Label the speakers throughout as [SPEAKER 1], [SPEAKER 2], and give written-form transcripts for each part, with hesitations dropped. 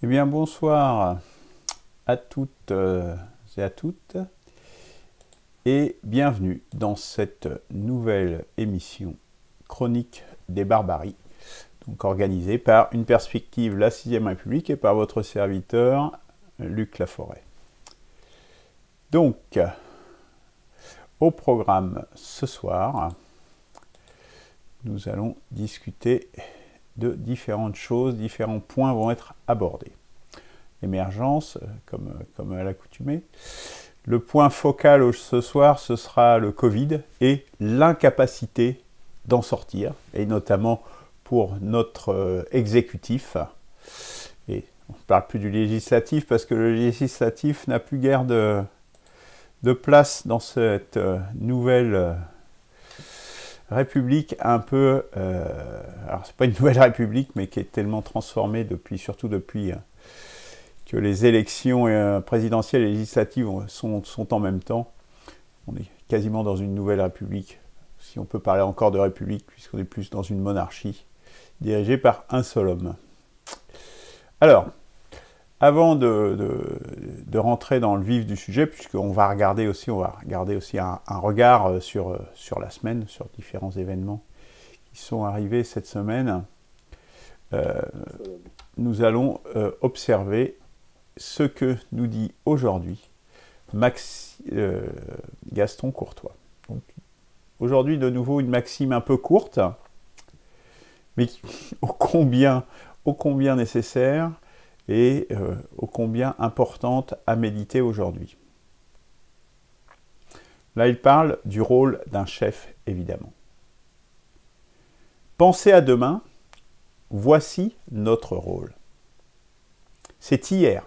[SPEAKER 1] Eh bien, bonsoir à toutes et à toutes, et bienvenue dans cette nouvelle émission Chronique des Barbaries, donc organisée par Une Perspective, la 6ème République, et par votre serviteur, Luc Laforêt. Donc, au programme ce soir, nous allons discuter de différentes choses, différents points vont être abordés. Émergence, comme à l'accoutumée. Le point focal ce soir, ce sera le Covid et l'incapacité d'en sortir, et notamment pour notre exécutif. Et on ne parle plus du législatif, parce que le législatif n'a plus guère de place dans cette nouvelle République un peu... alors, c'est pas une nouvelle République, mais qui est tellement transformée surtout depuis que les élections présidentielles et législatives sont en même temps. On est quasiment dans une nouvelle République, si on peut parler encore de République, puisqu'on est plus dans une monarchie dirigée par un seul homme. Alors, avant de rentrer dans le vif du sujet, puisqu'on va regarder aussi un regard sur la semaine, sur différents événements qui sont arrivés cette semaine, nous allons observer ce que nous dit aujourd'hui Gaston Courtois. Aujourd'hui, de nouveau, une maxime un peu courte, mais ô combien nécessaire et ô combien importante à méditer aujourd'hui. Là, il parle du rôle d'un chef, évidemment. Pensez à demain, voici notre rôle. C'est hier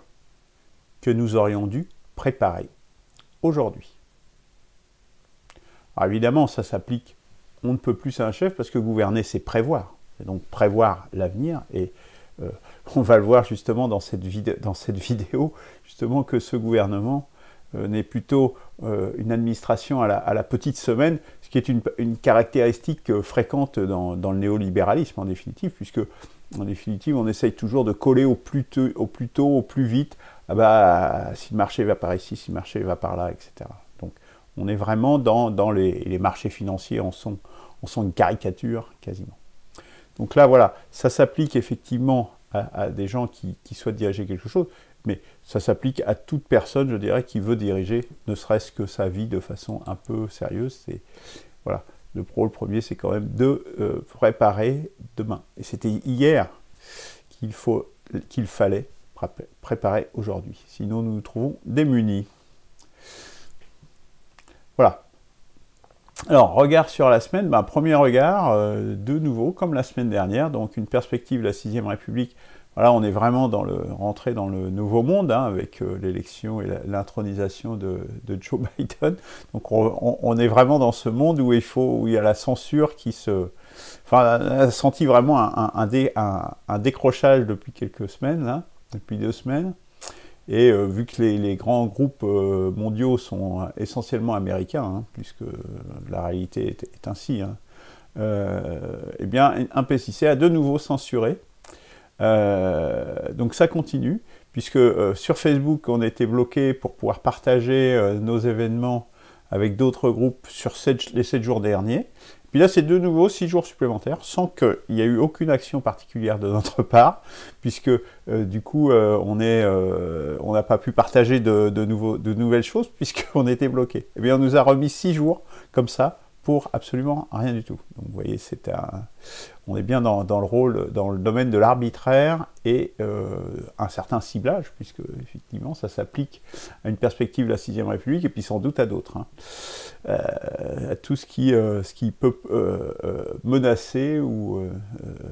[SPEAKER 1] que nous aurions dû préparer aujourd'hui. Alors évidemment, ça s'applique, on ne peut plus à un chef, parce que gouverner, c'est prévoir. C'est donc prévoir l'avenir, et on va le voir justement dans cette vidéo, justement que ce gouvernement n'est plutôt une administration à la petite semaine, ce qui est une caractéristique fréquente dans le néolibéralisme, en définitive, puisque, en définitive, on essaye toujours de coller au plus tôt, au plus vite. Ah bah, si le marché va par ici, si le marché va par là, etc. Donc, on est vraiment dans les marchés financiers, on sent une caricature, quasiment. Donc là, voilà, ça s'applique effectivement à des gens qui souhaitent diriger quelque chose, mais ça s'applique à toute personne, je dirais, qui veut diriger, ne serait-ce que sa vie de façon un peu sérieuse. Voilà, le premier, c'est quand même de préparer demain. Et c'était hier qu'il fallait préparer aujourd'hui. Sinon, nous nous trouvons démunis. Voilà. Alors, regard sur la semaine, premier regard, de nouveau, comme la semaine dernière, donc une perspective de la 6ème République. Voilà, on est vraiment rentré dans le nouveau monde, avec l'élection et l'intronisation de Joe Biden. Donc, on est vraiment dans ce monde où il y a la censure qui se... Enfin, on a senti vraiment un décrochage depuis quelques semaines, là, depuis 2 semaines. Et vu que les grands groupes mondiaux sont essentiellement américains, puisque la réalité est ainsi, eh bien, un PCC a de nouveau censuré. Donc ça continue, puisque sur Facebook, on était bloqué pour pouvoir partager nos événements avec d'autres groupes sur les 7 jours derniers. Puis là, c'est de nouveau 6 jours supplémentaires, sans qu'il y ait eu aucune action particulière de notre part, puisque du coup, on n'a pas pu partager de nouvelles choses, puisqu'on était bloqué. Eh bien, on nous a remis 6 jours, comme ça, pour absolument rien du tout. Donc, vous voyez, on est bien dans le domaine de l'arbitraire et un certain ciblage, puisque, effectivement, ça s'applique à une perspective de la 6ème République, et puis sans doute à d'autres. À tout ce qui peut menacer, ou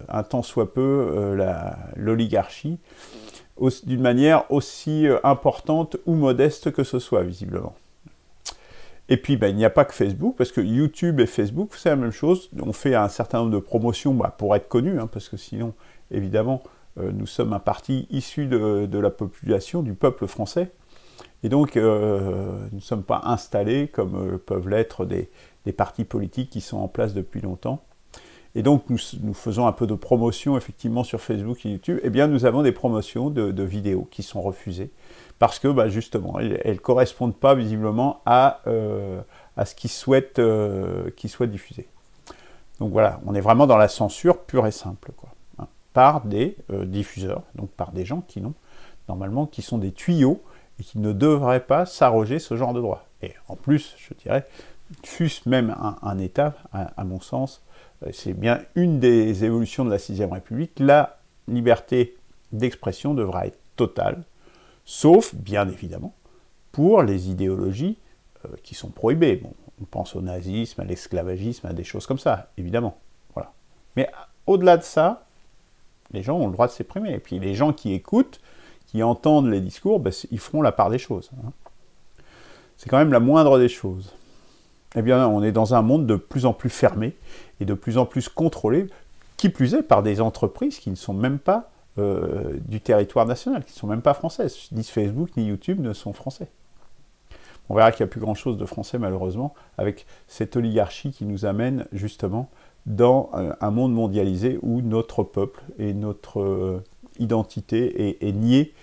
[SPEAKER 1] un tant soit peu, l'oligarchie, d'une manière aussi importante ou modeste que ce soit, visiblement. Et puis, il n'y a pas que Facebook, parce que YouTube et Facebook, c'est la même chose. On fait un certain nombre de promotions pour être connus, parce que sinon, évidemment, nous sommes un parti issu de la population, du peuple français. Et donc, nous ne sommes pas installés comme peuvent l'être des partis politiques qui sont en place depuis longtemps. et donc nous faisons un peu de promotion effectivement sur Facebook et YouTube, eh bien nous avons des promotions de vidéos qui sont refusées, parce que bah, justement, elles ne correspondent pas visiblement à ce qu'ils souhaitent diffuser. Donc voilà, on est vraiment dans la censure pure et simple, quoi, hein, par des diffuseurs, donc par des gens qui n'ont, normalement, qui sont des tuyaux, et qui ne devraient pas s'arroger ce genre de droit. Et en plus, je dirais, fût-ce même un État, à mon sens, c'est bien une des évolutions de la 6ème République, la liberté d'expression devra être totale, sauf, bien évidemment, pour les idéologies qui sont prohibées. Bon, on pense au nazisme, à l'esclavagisme, à des choses comme ça, évidemment. Voilà. Mais au-delà de ça, les gens ont le droit de s'exprimer. Et puis les gens qui écoutent, qui entendent les discours, ben, ils feront la part des choses, hein. C'est quand même la moindre des choses. Eh bien, on est dans un monde de plus en plus fermé et de plus en plus contrôlé, qui plus est par des entreprises qui ne sont même pas du territoire national, qui ne sont même pas françaises. Ni Facebook ni YouTube ne sont français. On verra qu'il n'y a plus grand-chose de français, malheureusement, avec cette oligarchie qui nous amène justement dans un monde mondialisé où notre peuple et notre identité est niée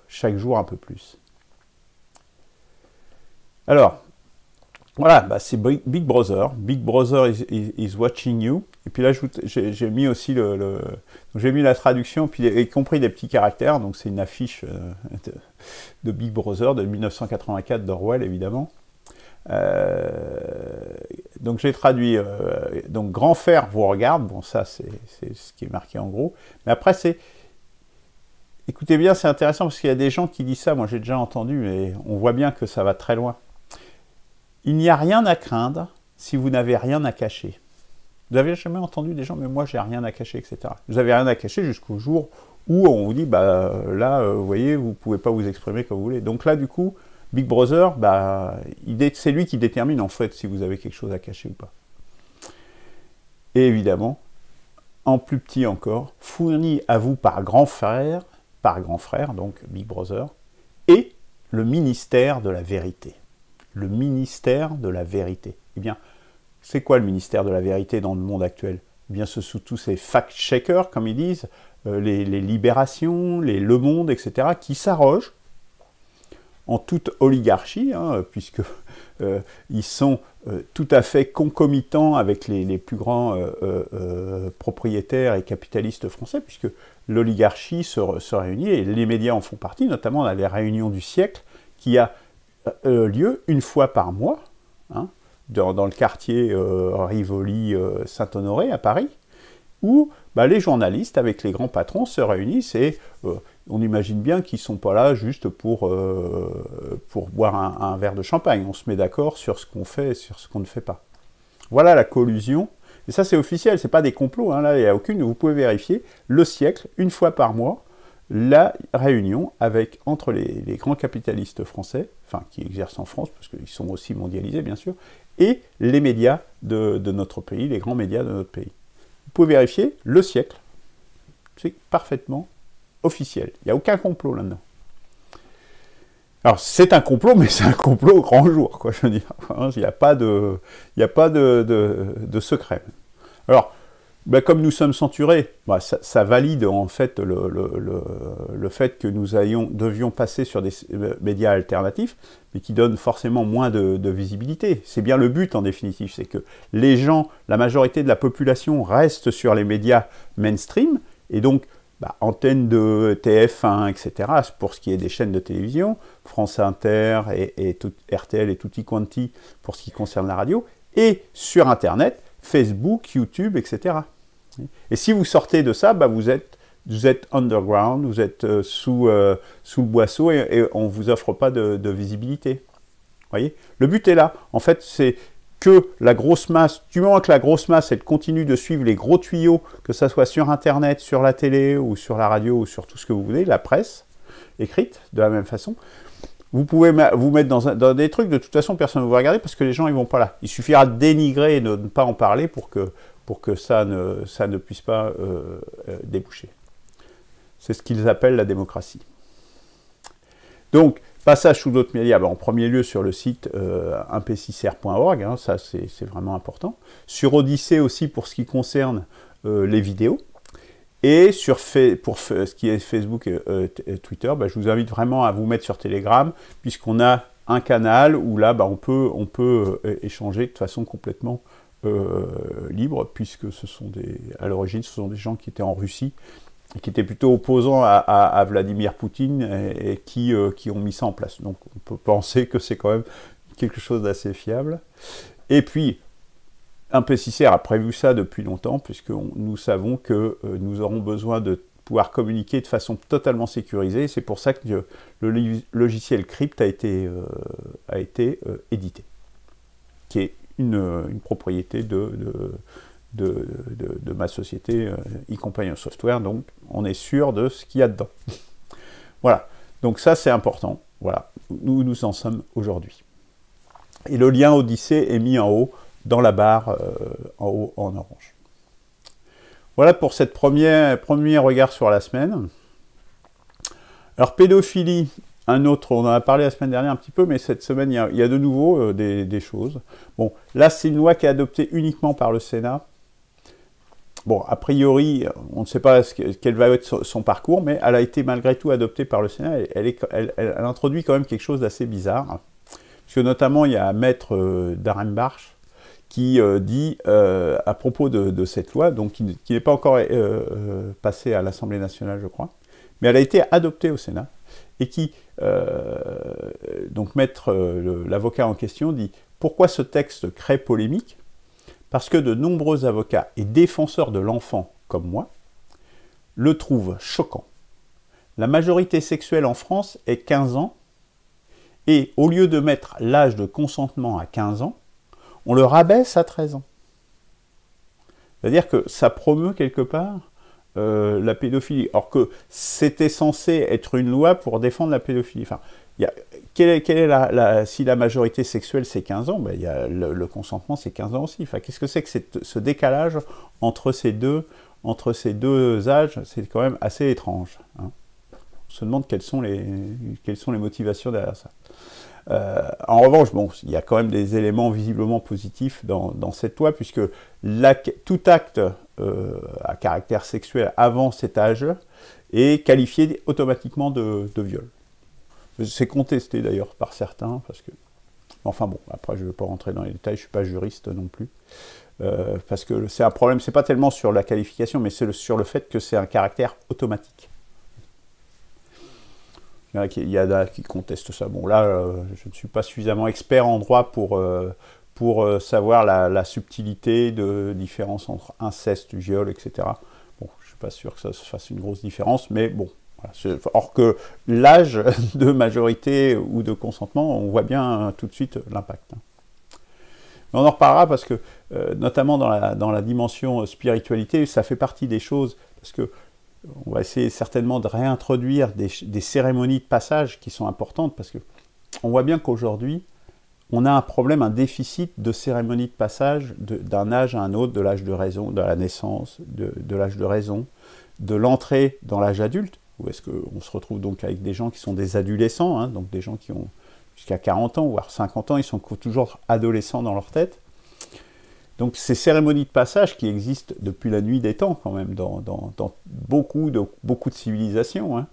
[SPEAKER 1] chaque jour un peu plus. Alors, voilà, bah c'est Big Brother. Big Brother is watching you. Et puis là, j'ai mis aussi j'ai mis la traduction, puis y compris des petits caractères. Donc c'est une affiche de Big Brother de 1984 d'Orwell, évidemment. Donc j'ai traduit. Donc grand frère vous regarde. Bon, ça c'est ce qui est marqué en gros. Mais après c'est, écoutez bien, c'est intéressant parce qu'il y a des gens qui disent ça. Moi j'ai déjà entendu, mais on voit bien que ça va très loin. Il n'y a rien à craindre si vous n'avez rien à cacher. Vous n'avez jamais entendu des gens, mais moi j'ai rien à cacher, etc. Vous n'avez rien à cacher jusqu'au jour où on vous dit, bah là, vous voyez, vous ne pouvez pas vous exprimer comme vous voulez. Donc là, du coup, Big Brother, bah, c'est lui qui détermine en fait si vous avez quelque chose à cacher ou pas. Et évidemment, en plus petit encore, fourni à vous par grand frère, donc Big Brother, et le ministère de la vérité. Le ministère de la vérité. Eh bien, c'est quoi le ministère de la vérité dans le monde actuel? Eh bien, ce sont tous ces fact-checkers, comme ils disent, les Libérations, les Le Monde, etc., qui s'arrogent en toute oligarchie, hein, puisque ils sont tout à fait concomitants avec les plus grands propriétaires et capitalistes français, puisque l'oligarchie se réunit, et les médias en font partie, notamment dans les réunions du siècle, qui a lieu une fois par mois, hein, dans le quartier Rivoli-Saint-Honoré à Paris, où bah, les journalistes avec les grands patrons se réunissent et on imagine bien qu'ils ne sont pas là juste pour boire un verre de champagne. On se met d'accord sur ce qu'on fait et sur ce qu'on ne fait pas. Voilà la collusion. Et ça c'est officiel, ce n'est pas des complots, hein, là il n'y a aucune, vous pouvez vérifier. Le siècle, une fois par mois, la réunion entre les grands capitalistes français, enfin qui exercent en France, parce qu'ils sont aussi mondialisés bien sûr, et les médias de notre pays, les grands médias de notre pays. Vous pouvez vérifier, le siècle, c'est parfaitement officiel, il n'y a aucun complot là-dedans. Alors c'est un complot, mais c'est un complot au grand jour, quoi, je veux dire, il n'y a pas de secret. Alors, ben, comme nous sommes censurés, ben, ça valide en fait le fait que nous devions passer sur des médias alternatifs, mais qui donnent forcément moins de visibilité. C'est bien le but en définitive, c'est que les gens, la majorité de la population reste sur les médias mainstream, et donc bah, antenne de TF1, etc., pour ce qui est des chaînes de télévision, France Inter et RTL et tutti quanti pour ce qui concerne la radio, et sur Internet, Facebook, YouTube, etc. Et si vous sortez de ça, bah vous êtes underground, vous êtes sous le boisseau et on ne vous offre pas de visibilité. Voyez, le but est là. En fait, c'est que la grosse masse, du moment que la grosse masse, elle continue de suivre les gros tuyaux, que ça soit sur Internet, sur la télé, ou sur la radio, ou sur tout ce que vous voulez, la presse écrite, de la même façon, vous pouvez vous mettre dans des trucs, de toute façon, personne ne va regarder, parce que les gens, ils vont pas là. Il suffira de dénigrer et de ne pas en parler pour que ça ne puisse pas déboucher. C'est ce qu'ils appellent la démocratie. Donc, passage sous d'autres médias, en premier lieu sur le site 1p6r.org, hein, ça c'est vraiment important. Sur Odyssée aussi pour ce qui concerne les vidéos. Et pour ce qui est Facebook et Twitter, je vous invite vraiment à vous mettre sur Telegram, puisqu'on a un canal où là, on peut échanger de façon complètement libre, puisque à l'origine, ce sont des gens qui étaient en Russie, et qui étaient plutôt opposants à Vladimir Poutine, et qui ont mis ça en place. Donc on peut penser que c'est quand même quelque chose d'assez fiable. Et puis, 1p6r a prévu ça depuis longtemps, puisque nous savons que nous aurons besoin de pouvoir communiquer de façon totalement sécurisée. C'est pour ça que le logiciel Crypt a été édité, qui est une propriété de ma société eCompanion Software, donc on est sûr de ce qu'il y a dedans. Voilà, donc ça c'est important, voilà, nous en sommes aujourd'hui. Et le lien Odyssée est mis en haut, dans la barre en haut en orange. Voilà pour cette premier regard sur la semaine. Alors pédophilie, un autre, on en a parlé la semaine dernière un petit peu, mais cette semaine il y a de nouveau des choses. Bon, là c'est une loi qui est adoptée uniquement par le Sénat. Bon, a priori, on ne sait pas quel va être son parcours, mais elle a été malgré tout adoptée par le Sénat. Elle introduit quand même quelque chose d'assez bizarre. Parce que notamment, il y un maître d'Arembarch qui dit, à propos de cette loi, donc qui n'est pas encore passée à l'Assemblée nationale, je crois, mais elle a été adoptée au Sénat, et qui, donc l'avocat en question dit « Pourquoi ce texte crée polémique ? Parce que de nombreux avocats et défenseurs de l'enfant, comme moi, le trouvent choquant. La majorité sexuelle en France est 15 ans, et au lieu de mettre l'âge de consentement à 15 ans, on le rabaisse à 13 ans. » C'est-à-dire que ça promeut quelque part la pédophilie, or que c'était censé être une loi pour défendre la pédophilie. Enfin, si la majorité sexuelle c'est 15 ans, il y a le consentement c'est 15 ans aussi. Enfin, qu'est-ce que c'est que ce décalage entre ces deux âges? C'est quand même assez étrange. Hein. On se demande quelles sont les motivations derrière ça. En revanche, il y a quand même des éléments visiblement positifs dans cette loi, puisque tout acte à caractère sexuel avant cet âge est qualifié automatiquement de viol. C'est contesté d'ailleurs par certains, parce que... Enfin bon, après je ne vais pas rentrer dans les détails, je ne suis pas juriste non plus. Parce que c'est un problème, c'est pas tellement sur la qualification, mais c'est sur le fait que c'est un caractère automatique. Il y en a qui contestent ça. Bon là, je ne suis pas suffisamment expert en droit pour savoir la subtilité de différence entre inceste, viol, etc. Bon, je ne suis pas sûr que ça se fasse une grosse différence, mais bon. Voilà. Or que l'âge de majorité ou de consentement, on voit bien tout de suite l'impact. Mais on en reparlera parce que, notamment dans la dimension spiritualité, ça fait partie des choses, parce que on va essayer certainement de réintroduire des cérémonies de passage qui sont importantes, parce que on voit bien qu'aujourd'hui, on a un problème, un déficit de cérémonies de passage d'un âge à un autre, de l'âge de raison, de la naissance, de l'âge de raison, de l'entrée dans l'âge adulte, où est-ce qu'on se retrouve donc avec des gens qui sont des adolescents, hein, donc des gens qui ont jusqu'à 40 ans, voire 50 ans, ils sont toujours adolescents dans leur tête. Donc ces cérémonies de passage qui existent depuis la nuit des temps quand même, dans beaucoup de civilisations, hein,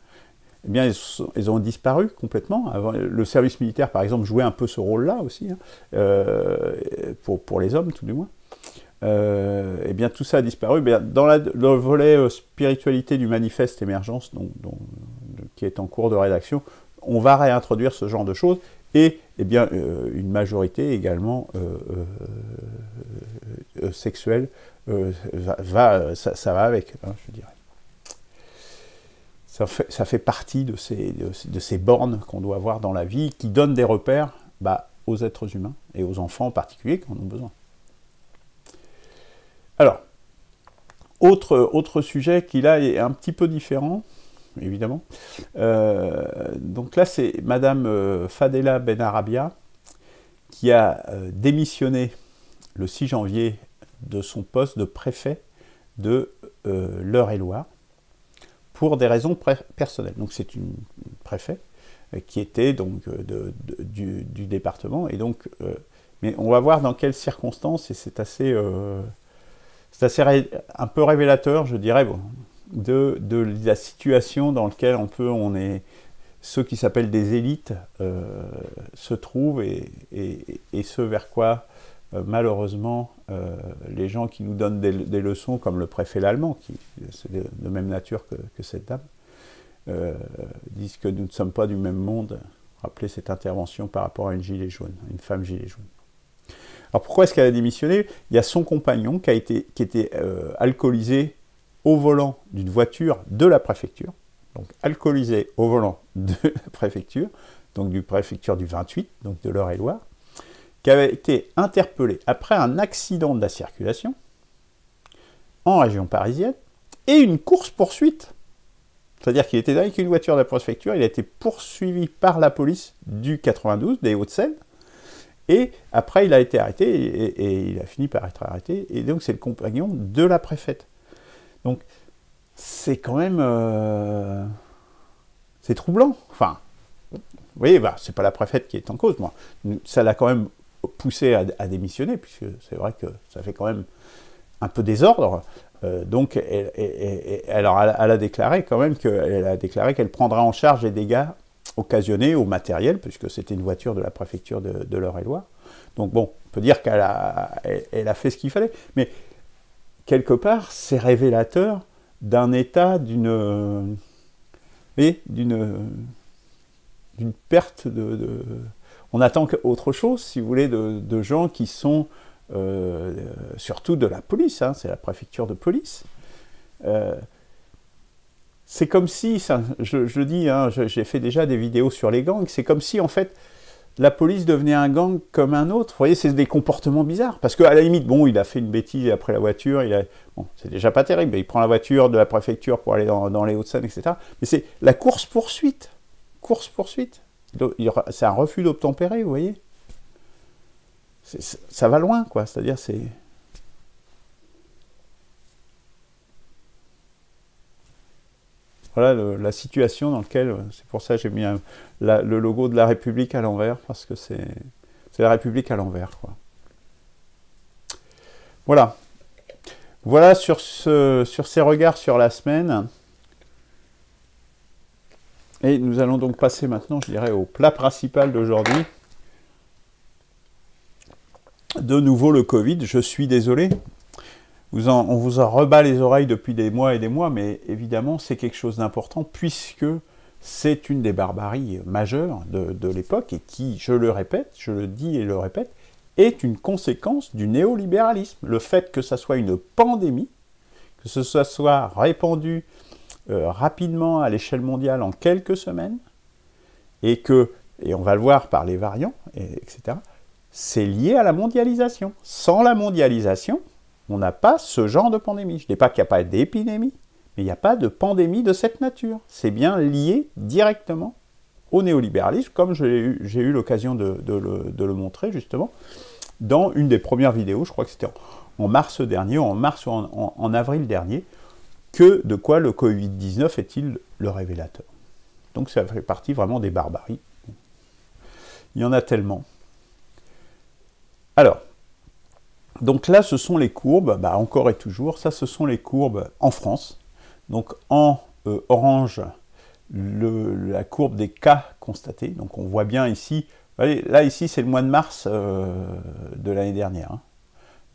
[SPEAKER 1] eh bien elles ont disparu complètement. Avant, le service militaire par exemple jouait un peu ce rôle-là aussi, hein, pour les hommes tout du moins. Eh bien tout ça a disparu. Bien, dans le volet spiritualité du manifeste émergence, qui est en cours de rédaction, on va réintroduire ce genre de choses, et eh bien, une majorité également sexuelle, ça va avec, hein, je dirais. Ça fait partie de ces bornes qu'on doit avoir dans la vie, qui donnent des repères aux êtres humains, et aux enfants en particulier, qui en ont besoin. Alors, autre sujet qui là est un petit peu différent, évidemment. Donc là, c'est Madame Fadela Benarabia qui a démissionné le 6 janvier de son poste de préfet de l'Eure-et-Loir pour des raisons personnelles. Donc c'est une préfet qui était donc du département. Et donc, mais on va voir dans quelles circonstances, et c'est assez un peu révélateur, je dirais, bon, de la situation dans laquelle on est, ceux qui s'appellent des élites se trouvent et ce vers quoi malheureusement les gens qui nous donnent des leçons comme le préfet Lallemand, qui c'est de même nature que cette dame, disent que nous ne sommes pas du même monde. Rappelez cette intervention par rapport à une gilet jaune, une femme gilet jaune. Alors pourquoi est-ce qu'elle a démissionné? Il y a son compagnon qui était alcoolisé au volant d'une voiture de la préfecture, donc alcoolisé au volant de la préfecture, donc du préfecture du 28, donc de l'Eure-et-Loire, qui avait été interpellé après un accident de la circulation en région parisienne et une course-poursuite. C'est-à-dire qu'il était avec une voiture de la préfecture, il a été poursuivi par la police du 92, des Hauts-de-Seine, et après il a été arrêté, et il a fini par être arrêté, et donc c'est le compagnon de la préfète. Donc c'est quand même... c'est troublant. Enfin, vous voyez, bah, c'est pas la préfète qui est en cause, moi. Ça l'a quand même poussé à démissionner, puisque c'est vrai que ça fait quand même un peu désordre. Donc, elle a déclaré quand même qu'elle prendra en charge les dégâts occasionnés au matériel, puisque c'était une voiture de la préfecture de l'Eure-et-Loire. Donc bon, on peut dire qu'elle a fait ce qu'il fallait, mais quelque part, c'est révélateur d'un état, d'une perte de... On attend autre chose, si vous voulez, de gens qui sont... surtout de la police, hein, c'est la préfecture de police. C'est comme si, je dis, hein, j'ai fait déjà des vidéos sur les gangs, c'est comme si en fait la police devenait un gang comme un autre. Vous voyez, c'est des comportements bizarres. Parce qu'à la limite, bon, il a fait une bêtise après la voiture, bon, c'est déjà pas terrible, mais il prend la voiture de la préfecture pour aller dans les Hauts-de-Seine, etc. Mais c'est la course-poursuite. Course-poursuite. C'est un refus d'obtempérer, vous voyez. Ça va loin, quoi. C'est-à-dire, c'est... Voilà la situation dans laquelle... C'est pour ça que j'ai mis le logo de la République à l'envers, parce que c'est la République à l'envers, quoi. Voilà. Voilà sur ces regards sur la semaine. Et nous allons donc passer maintenant, je dirais, au plat principal d'aujourd'hui. De nouveau le Covid, je suis désolé. On vous en rebat les oreilles depuis des mois et des mois, mais évidemment c'est quelque chose d'important puisque c'est une des barbaries majeures de l'époque et qui, je le répète, je le dis et le répète, est une conséquence du néolibéralisme. Le fait que ça soit une pandémie, que ce soit répandu rapidement à l'échelle mondiale en quelques semaines, et on va le voir par les variants, etc., c'est lié à la mondialisation. Sans la mondialisation, on n'a pas ce genre de pandémie. Je ne dis pas qu'il n'y a pas d'épidémie, mais il n'y a pas de pandémie de cette nature. C'est bien lié directement au néolibéralisme, comme j'ai eu l'occasion de le montrer justement dans une des premières vidéos, je crois que c'était en mars dernier, ou en avril dernier, de quoi le Covid-19 est-il le révélateur. Donc ça fait partie vraiment des barbaries. Il y en a tellement. Alors, donc là, ce sont les courbes, bah, encore et toujours, ça, ce sont les courbes en France. Donc en orange, la courbe des cas constatés. Donc on voit bien ici, allez, là ici, c'est le mois de mars de l'année dernière. Hein.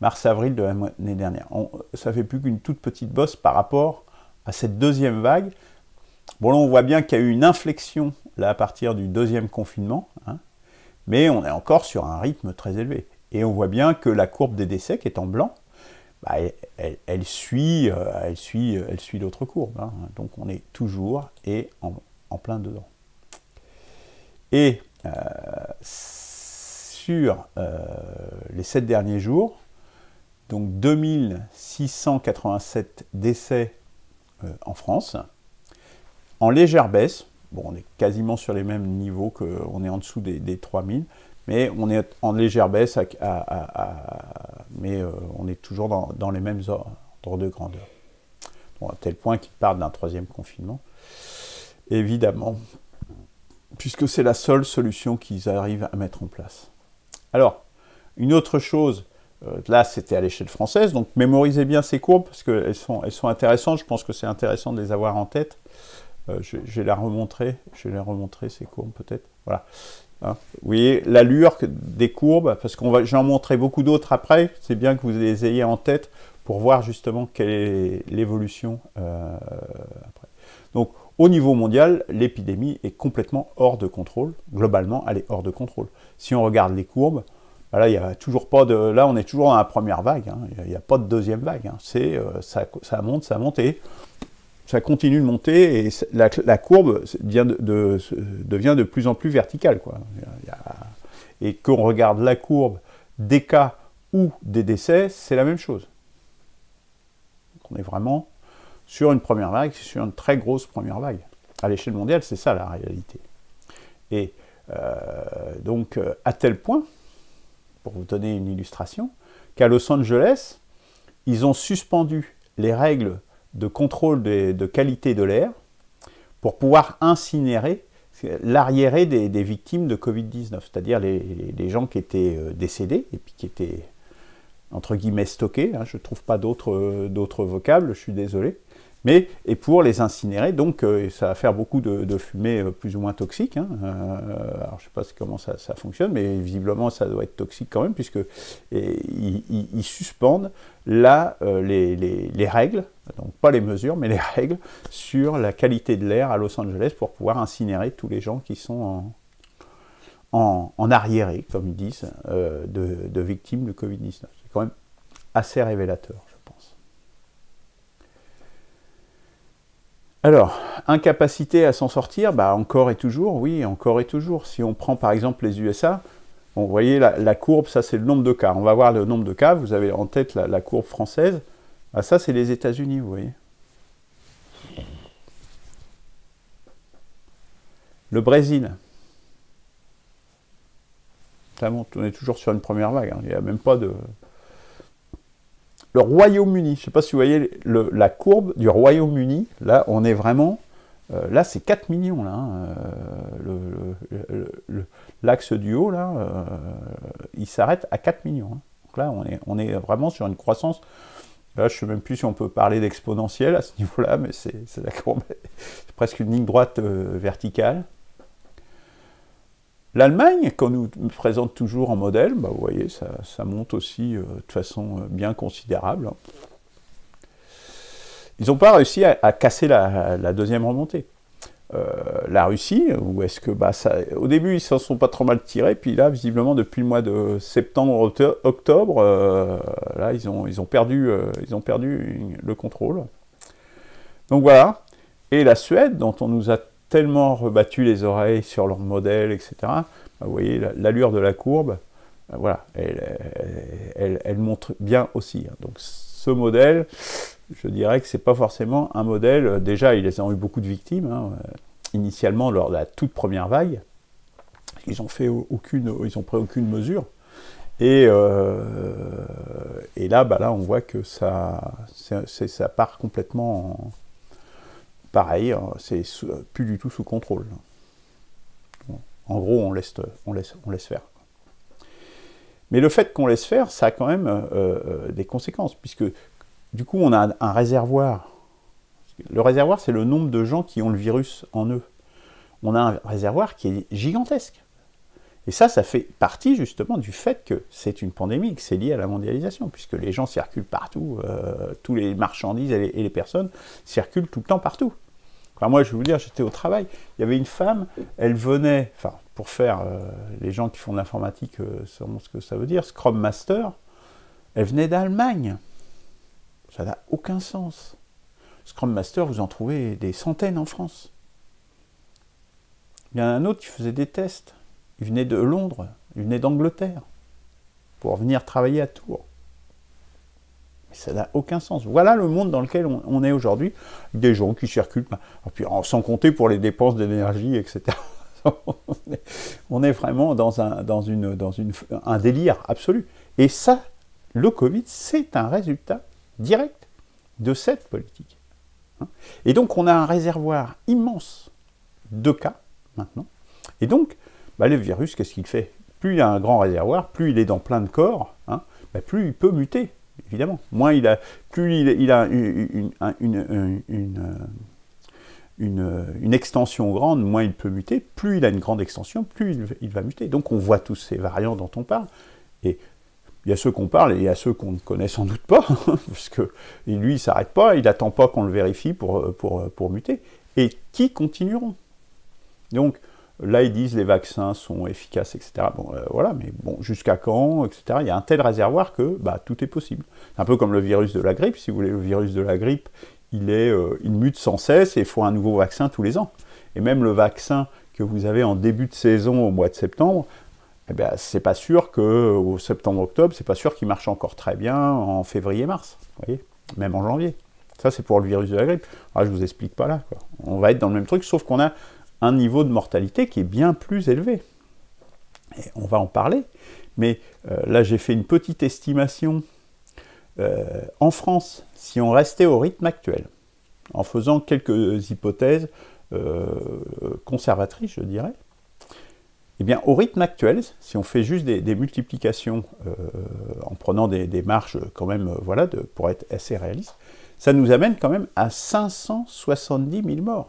[SPEAKER 1] Mars-avril de l'année dernière. Ça fait plus qu'une toute petite bosse par rapport à cette deuxième vague. Bon, là, on voit bien qu'il y a eu une inflexion là, à partir du deuxième confinement, hein, mais on est encore sur un rythme très élevé. Et on voit bien que la courbe des décès, qui est en blanc, bah, elle suit l'autre courbe. Hein. Donc on est toujours en plein dedans. Et sur les 7 derniers jours, donc 2687 décès en France, en légère baisse. Bon, on est quasiment sur les mêmes niveaux, on est en dessous des 3000, mais on est en légère baisse, mais on est toujours dans les mêmes ordres de grandeur. Bon, à tel point qu'ils parlent d'un troisième confinement, évidemment. puisque c'est la seule solution qu'ils arrivent à mettre en place. Alors, une autre chose, là c'était à l'échelle française, donc mémorisez bien ces courbes, parce qu'elles sont intéressantes, je pense que c'est intéressant de les avoir en tête. Je vais la remontrer, ces courbes peut-être, voilà. Hein, vous voyez l'allure des courbes, parce que j'en montrer beaucoup d'autres après, c'est bien que vous les ayez en tête pour voir justement quelle est l'évolution après. Donc, au niveau mondial, l'épidémie est complètement hors de contrôle. Globalement, elle est hors de contrôle. Si on regarde les courbes, là, il y a toujours pas de. Là, on est toujours dans la première vague. Hein. Il n'y a pas de deuxième vague. Hein. Ça monte et ça continue de monter et la courbe devient de plus en plus verticale, quoi. Et qu'on regarde la courbe des cas ou des décès, c'est la même chose. Donc, on est vraiment sur une première vague, sur une très grosse première vague. À l'échelle mondiale, c'est ça la réalité. Et donc, à tel point, pour vous donner une illustration, qu'à Los Angeles, ils ont suspendu les règles de contrôle de qualité de l'air pour pouvoir incinérer l'arriéré des victimes de Covid-19, c'est-à-dire les gens qui étaient décédés et puis qui étaient, entre guillemets, stockés. Hein, je ne trouve pas d'autres vocables, je suis désolé. Mais, et pour les incinérer, donc ça va faire beaucoup de fumée plus ou moins toxique. Hein. Alors je ne sais pas comment ça fonctionne, mais visiblement ça doit être toxique quand même, puisque ils suspendent là les règles, donc pas les mesures, mais les règles sur la qualité de l'air à Los Angeles pour pouvoir incinérer tous les gens qui sont en arriéré, comme ils disent, de victimes de Covid-19. C'est quand même assez révélateur. Alors, incapacité à s'en sortir, bah encore et toujours, oui, encore et toujours. Si on prend par exemple les USA, bon, vous voyez la courbe, ça c'est le nombre de cas. On va voir le nombre de cas, vous avez en tête la courbe française. Ah, ça c'est les États-Unis, vous voyez. Le Brésil. Ça monte, on est toujours sur une première vague, hein. Il n'y a même pas de... Le Royaume-Uni, je ne sais pas si vous voyez la courbe du Royaume-Uni, là on est vraiment, là c'est 4 millions, là, hein, l'axe du haut, là, il s'arrête à 4 millions. Hein. Donc là on est vraiment sur une croissance, là je ne sais même plus si on peut parler d'exponentielle à ce niveau-là, mais c'est la courbe, c'est presque une ligne droite verticale. L'Allemagne, qu'on nous présente toujours en modèle, bah, vous voyez, ça monte aussi de façon bien considérable. Ils n'ont pas réussi à casser la deuxième remontée. La Russie, où est-ce que, bah, au début, ils ne s'en sont pas trop mal tirés, puis là, visiblement, depuis le mois de septembre, octobre, là, ils ont perdu le contrôle. Donc voilà. Et la Suède, dont on nous a tellement rebattu les oreilles sur leur modèle, etc. Vous voyez l'allure de la courbe, voilà, elle montre bien aussi. Donc ce modèle, je dirais que c'est pas forcément un modèle. Déjà, ils ont eu beaucoup de victimes, hein, initialement lors de la toute première vague. Ils ont pris aucune mesure. Et là, bah là, on voit que ça part complètement. Pareil, c'est plus du tout sous contrôle. En gros, on laisse faire. Mais le fait qu'on laisse faire, ça a quand même des conséquences, puisque du coup, on a un réservoir. Le réservoir, c'est le nombre de gens qui ont le virus en eux. On a un réservoir qui est gigantesque. Et ça fait partie justement du fait que c'est une pandémie, que c'est lié à la mondialisation, puisque les gens circulent partout, tous les marchandises et les personnes circulent tout le temps partout. Enfin, moi, je vais vous dire, j'étais au travail, il y avait une femme, elle venait, enfin, pour faire, les gens qui font de l'informatique sauront ce que ça veut dire, Scrum Master, elle venait d'Allemagne. Ça n'a aucun sens. Scrum Master, vous en trouvez des centaines en France. Il y en a un autre qui faisait des tests. Il venait de Londres, il venait d'Angleterre, pour venir travailler à Tours. Ça n'a aucun sens. Voilà le monde dans lequel on est aujourd'hui, des gens qui circulent, et puis, sans compter pour les dépenses d'énergie, etc. On est vraiment dans un délire absolu. Et ça, le Covid, c'est un résultat direct de cette politique. Et donc, on a un réservoir immense de cas, maintenant, Et donc, bah, le virus, qu'est-ce qu'il fait? Plus il a un grand réservoir, plus il est dans plein de corps, hein, bah, plus il peut muter, évidemment. Moins il a, plus il a une extension grande, moins il peut muter. Plus il a une grande extension, plus il va muter. Donc on voit tous ces variants dont on parle. Et il y a ceux qu'on parle et il y a ceux qu'on ne connaît sans doute pas, parce que lui, il ne s'arrête pas, il n'attend pas qu'on le vérifie pour muter. Et qui continueront? Donc, là, ils disent les vaccins sont efficaces, etc. Bon, voilà, mais bon, jusqu'à quand, etc. Il y a un tel réservoir que bah, tout est possible. C'est un peu comme le virus de la grippe. Si vous voulez, le virus de la grippe, il mute sans cesse et il faut un nouveau vaccin tous les ans. Et même le vaccin que vous avez en début de saison au mois de septembre, eh ben, c'est pas sûr qu'au septembre-octobre, c'est pas sûr qu'il marche encore très bien en février-mars. Vous voyez, même en janvier. Ça, c'est pour le virus de la grippe. Alors, je vous explique pas là, quoi. On va être dans le même truc, sauf qu'on a un niveau de mortalité qui est bien plus élevé. Et on va en parler, mais là j'ai fait une petite estimation. En France, si on restait au rythme actuel, en faisant quelques hypothèses conservatrices, je dirais, eh bien au rythme actuel, si on fait juste des multiplications en prenant des marges quand même, voilà, pour être assez réaliste, ça nous amène quand même à 570 000 morts.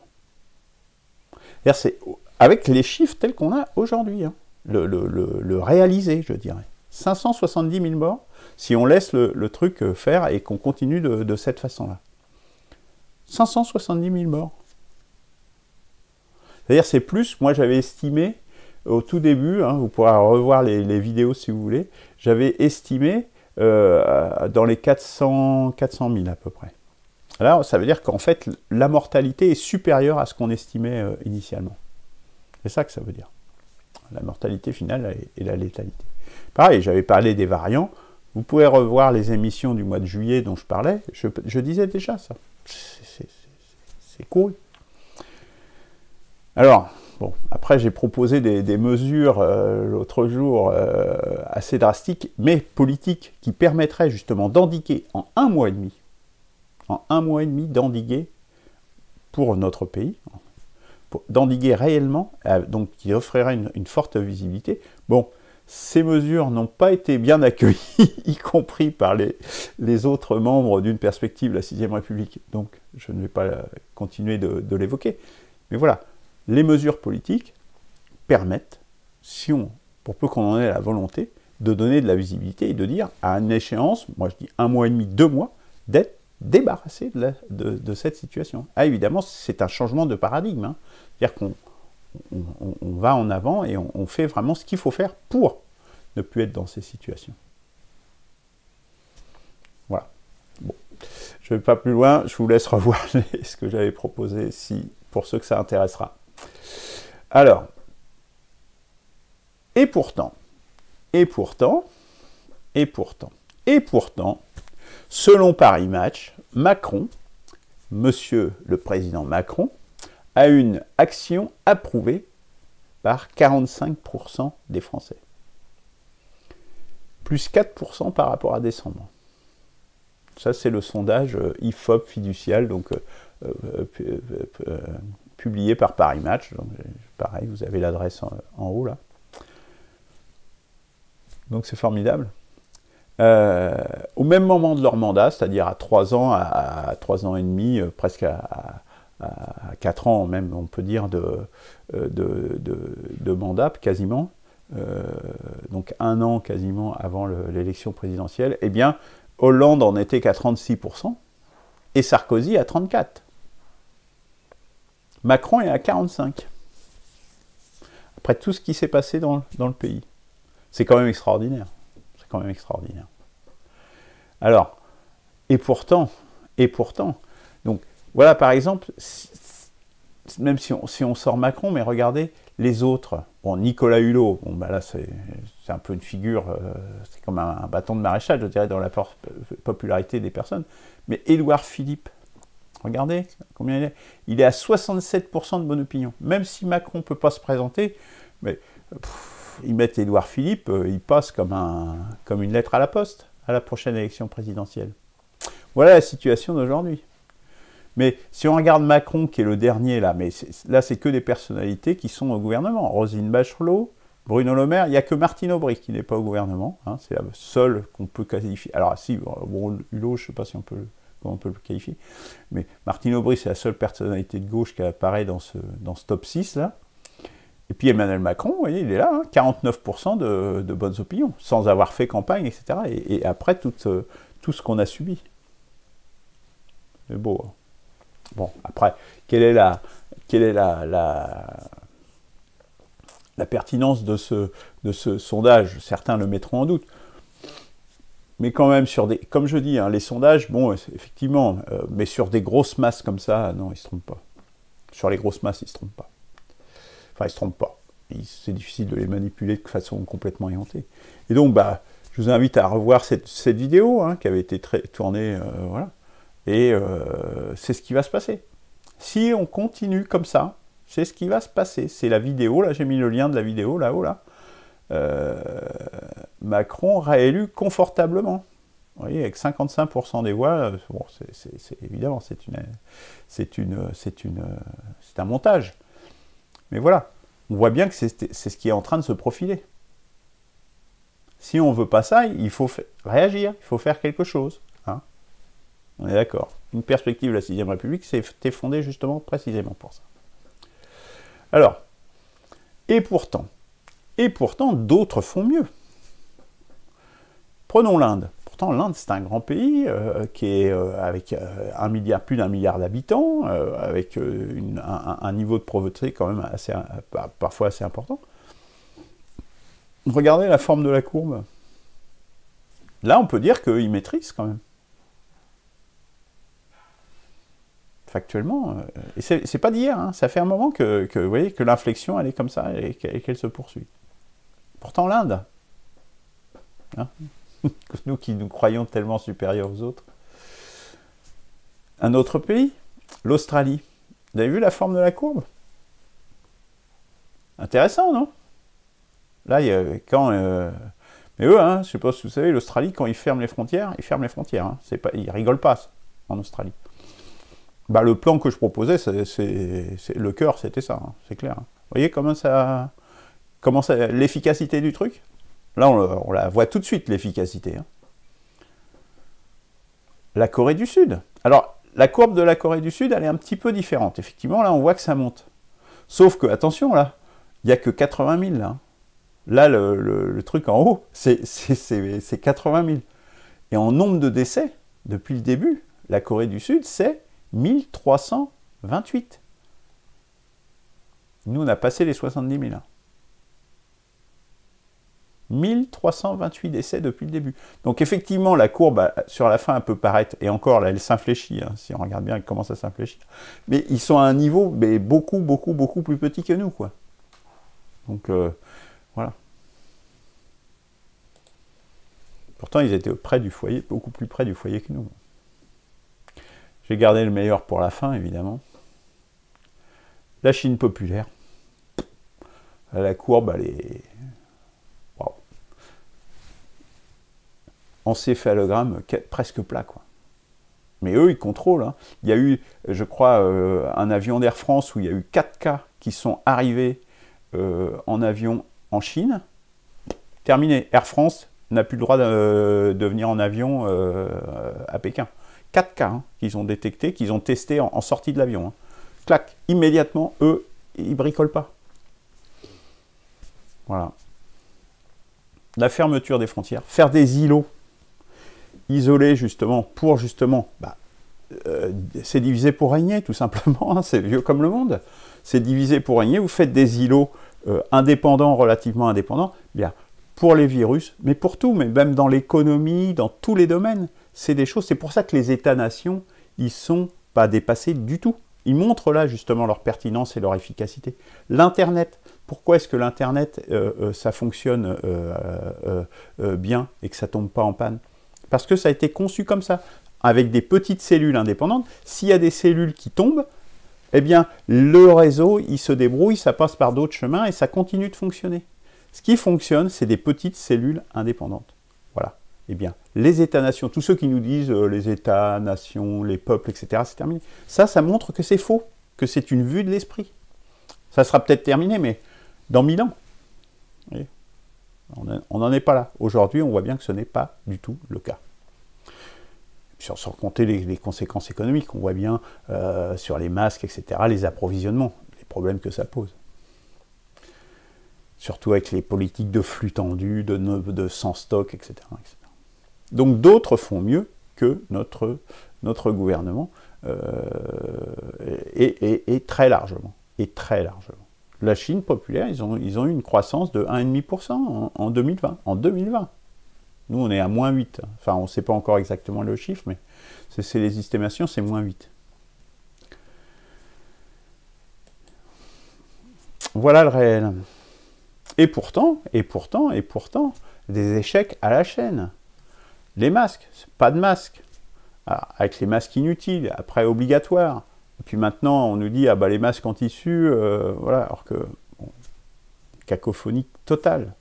[SPEAKER 1] C'est avec les chiffres tels qu'on a aujourd'hui, hein, le réalisé, je dirais. 570 000 morts, si on laisse le truc faire et qu'on continue de cette façon-là. 570 000 morts. C'est-à-dire, c'est plus, moi j'avais estimé, au tout début, hein, vous pourrez revoir les vidéos si vous voulez, j'avais estimé dans les 400 000 à peu près. Là, ça veut dire qu'en fait, la mortalité est supérieure à ce qu'on estimait initialement. C'est ça que ça veut dire. La mortalité finale et la létalité. Pareil, j'avais parlé des variants. Vous pouvez revoir les émissions du mois de juillet dont je parlais. Je disais déjà ça. C'est couru. Alors, bon, après j'ai proposé des mesures l'autre jour assez drastiques, mais politiques, qui permettraient justement d'endiguer en un mois et demi, d'endiguer pour notre pays, d'endiguer réellement, donc qui offrirait une forte visibilité. Bon, ces mesures n'ont pas été bien accueillies, y compris par les autres membres d'une perspective, la 6ème République, donc je ne vais pas continuer de l'évoquer. Mais voilà, les mesures politiques permettent, pour peu qu'on en ait la volonté, de donner de la visibilité et de dire, à une échéance, moi je dis 1 mois et demi, 2 mois, d'être débarrassé de cette situation. Ah, évidemment, c'est un changement de paradigme. Hein. C'est-à-dire qu'on va en avant et on fait vraiment ce qu'il faut faire pour ne plus être dans ces situations. Voilà. Bon. Je ne vais pas plus loin, je vous laisse revoir ce que j'avais proposé, pour ceux que ça intéressera. Alors, et pourtant, selon Paris Match, Monsieur le Président Macron, a une action approuvée par 45% des Français. Plus 4% par rapport à décembre. Ça, c'est le sondage IFOP fiducial, donc publié par Paris Match. Donc, pareil, vous avez l'adresse en haut, là. Donc, c'est formidable. Au même moment de leur mandat, c'est-à-dire à 3 ans, à 3 ans et demi, presque à 4 ans même, on peut dire, de mandat, quasiment, donc 1 an quasiment avant l'élection présidentielle, eh bien, Hollande en était qu'à 36%, et Sarkozy à 34%. Macron est à 45%. Après tout ce qui s'est passé dans le pays. C'est quand même extraordinaire. C'est quand même extraordinaire. Alors, et pourtant, donc, voilà, par exemple, même si on sort Macron, mais regardez les autres. Bon, Nicolas Hulot, bon, bah là, c'est un peu une figure, c'est comme un bâton de maréchal, je dirais, dans la popularité des personnes. Mais Édouard Philippe, regardez combien il est. Il est à 67% de bonne opinion. Même si Macron ne peut pas se présenter, mais ils mettent Édouard Philippe, il passe comme une lettre à la poste à la prochaine élection présidentielle. Voilà la situation d'aujourd'hui. Mais si on regarde Macron, qui est le dernier là, mais là c'est que des personnalités qui sont au gouvernement. Roselyne Bachelot, Bruno Le Maire, il n'y a que Martine Aubry qui n'est pas au gouvernement. Hein, c'est la seule qu'on peut qualifier. Alors si, bon, Hulot, je ne sais pas si comment on peut le qualifier. Mais Martine Aubry, c'est la seule personnalité de gauche qui apparaît dans ce top 6 là. Et puis Emmanuel Macron, vous voyez, il est là, hein, 49% de bonnes opinions, sans avoir fait campagne, etc. Et après tout ce qu'on a subi. C'est beau. Hein. Bon, après, quelle est la pertinence de ce sondage? Certains le mettront en doute. Mais quand même, comme je dis, hein, les sondages, bon, effectivement, mais sur des grosses masses comme ça, non, ils ne se trompent pas. Sur les grosses masses, ils ne se trompent pas. Enfin, ils ne se trompent pas. C'est difficile de les manipuler de façon complètement éhontée. Et donc, bah, je vous invite à revoir cette vidéo, hein, qui avait été tournée, voilà. Et c'est ce qui va se passer. Si on continue comme ça, c'est ce qui va se passer. C'est la vidéo, là, j'ai mis le lien de la vidéo, là-haut, là. Macron réélu confortablement. Vous voyez, avec 55% des voix, bon, évidemment, c'est un montage. Mais voilà, on voit bien que c'est ce qui est en train de se profiler. Si on ne veut pas ça, il faut réagir, il faut faire quelque chose. Hein. On est d'accord. Une perspective de la 6ème République, c'était fondée justement précisément pour ça. Alors, et pourtant, d'autres font mieux. Prenons l'Inde. Pourtant, l'Inde, c'est un grand pays qui est avec plus d'un milliard d'habitants, avec un niveau de pauvreté quand même parfois assez important. Regardez la forme de la courbe. Là, on peut dire qu'ils maîtrisent quand même. Factuellement, et c'est pas d'hier, hein, ça fait un moment que vous voyez que l'inflexion, elle est comme ça et qu'elle se poursuit. Pourtant, l'Inde, hein, nous qui nous croyons tellement supérieurs aux autres. Un autre pays, l'Australie. Vous avez vu la forme de la courbe? Intéressant, non? Là, il y a, mais eux, hein, je ne sais pas si vous savez, l'Australie, quand ils ferment les frontières, hein. Ils rigolent pas en Australie. Bah, le plan que je proposais, le cœur, c'était ça, hein, c'est clair. Hein. Vous voyez comment l'efficacité du truc? Là, on la voit tout de suite, l'efficacité. Hein. La Corée du Sud. Alors, la courbe de la Corée du Sud, elle est un petit peu différente. Effectivement, là, on voit que ça monte. Sauf que, attention, là, il n'y a que 80 000, là. Là, le truc en haut, c'est 80 000. Et en nombre de décès, depuis le début, la Corée du Sud, c'est 1328. Nous, on a passé les 70 000. 1328 décès depuis le début. Donc effectivement, la courbe, sur la fin, elle peut paraître, et encore, là, elle s'infléchit, hein, si on regarde bien, elle commence à s'infléchir. Mais ils sont à un niveau beaucoup plus petit que nous, quoi. Donc, voilà. Pourtant, ils étaient près du foyer, beaucoup plus près du foyer que nous. J'ai gardé le meilleur pour la fin, évidemment. La Chine populaire. La courbe, elle est... Wow. Encéphalogramme presque plat, quoi. Mais eux, ils contrôlent. Hein. Il y a eu, je crois, un avion d'Air France où il y a eu 4 cas qui sont arrivés en avion en Chine. Terminé. Air France n'a plus le droit de venir en avion à Pékin. 4 cas hein, qu'ils ont détectés, qu'ils ont testés en sortie de l'avion. Hein. Clac, immédiatement, eux, ils bricolent pas. Voilà. La fermeture des frontières, faire des îlots isolés justement, pour justement, c'est divisé pour régner tout simplement, hein, c'est vieux comme le monde, c'est divisé pour régner, vous faites des îlots indépendants, relativement indépendants, bien, pour les virus, mais pour tout, mais même dans l'économie, dans tous les domaines, c'est des choses, c'est pour ça que les États-nations, ils sont pas dépassés du tout. Ils montrent là justement leur pertinence et leur efficacité. L'Internet, pourquoi est-ce que l'Internet, ça fonctionne bien et que ça ne tombe pas en panne? Parce que ça a été conçu comme ça, avec des petites cellules indépendantes. S'il y a des cellules qui tombent, eh bien, le réseau, il se débrouille, ça passe par d'autres chemins et ça continue de fonctionner. Ce qui fonctionne, c'est des petites cellules indépendantes. Voilà. Eh bien, les États-nations, tous ceux qui nous disent les États-nations, les peuples, etc., c'est terminé. Ça montre que c'est faux, que c'est une vue de l'esprit. Ça sera peut-être terminé, mais dans 1000 ans. Vous voyez, on n'en est pas là. Aujourd'hui, on voit bien que ce n'est pas du tout le cas. Sans compter les conséquences économiques, on voit bien sur les masques, etc., les approvisionnements, les problèmes que ça pose. Surtout avec les politiques de flux tendus, de sans stock, etc., etc. Donc d'autres font mieux que notre gouvernement, et très largement. Et très largement. La Chine populaire, ils ont eu une croissance de 1,5% en 2020. En 2020. Nous, on est à moins 8. Enfin, on ne sait pas encore exactement le chiffre, mais c'est les estimations, c'est moins 8. Voilà le réel. Et pourtant, des échecs à la chaîne. Les masques, pas de masques. Alors, avec les masques inutiles, après obligatoires. Et puis maintenant, on nous dit, ah bah les masques en tissu, voilà, alors que, bon, cacophonie totale.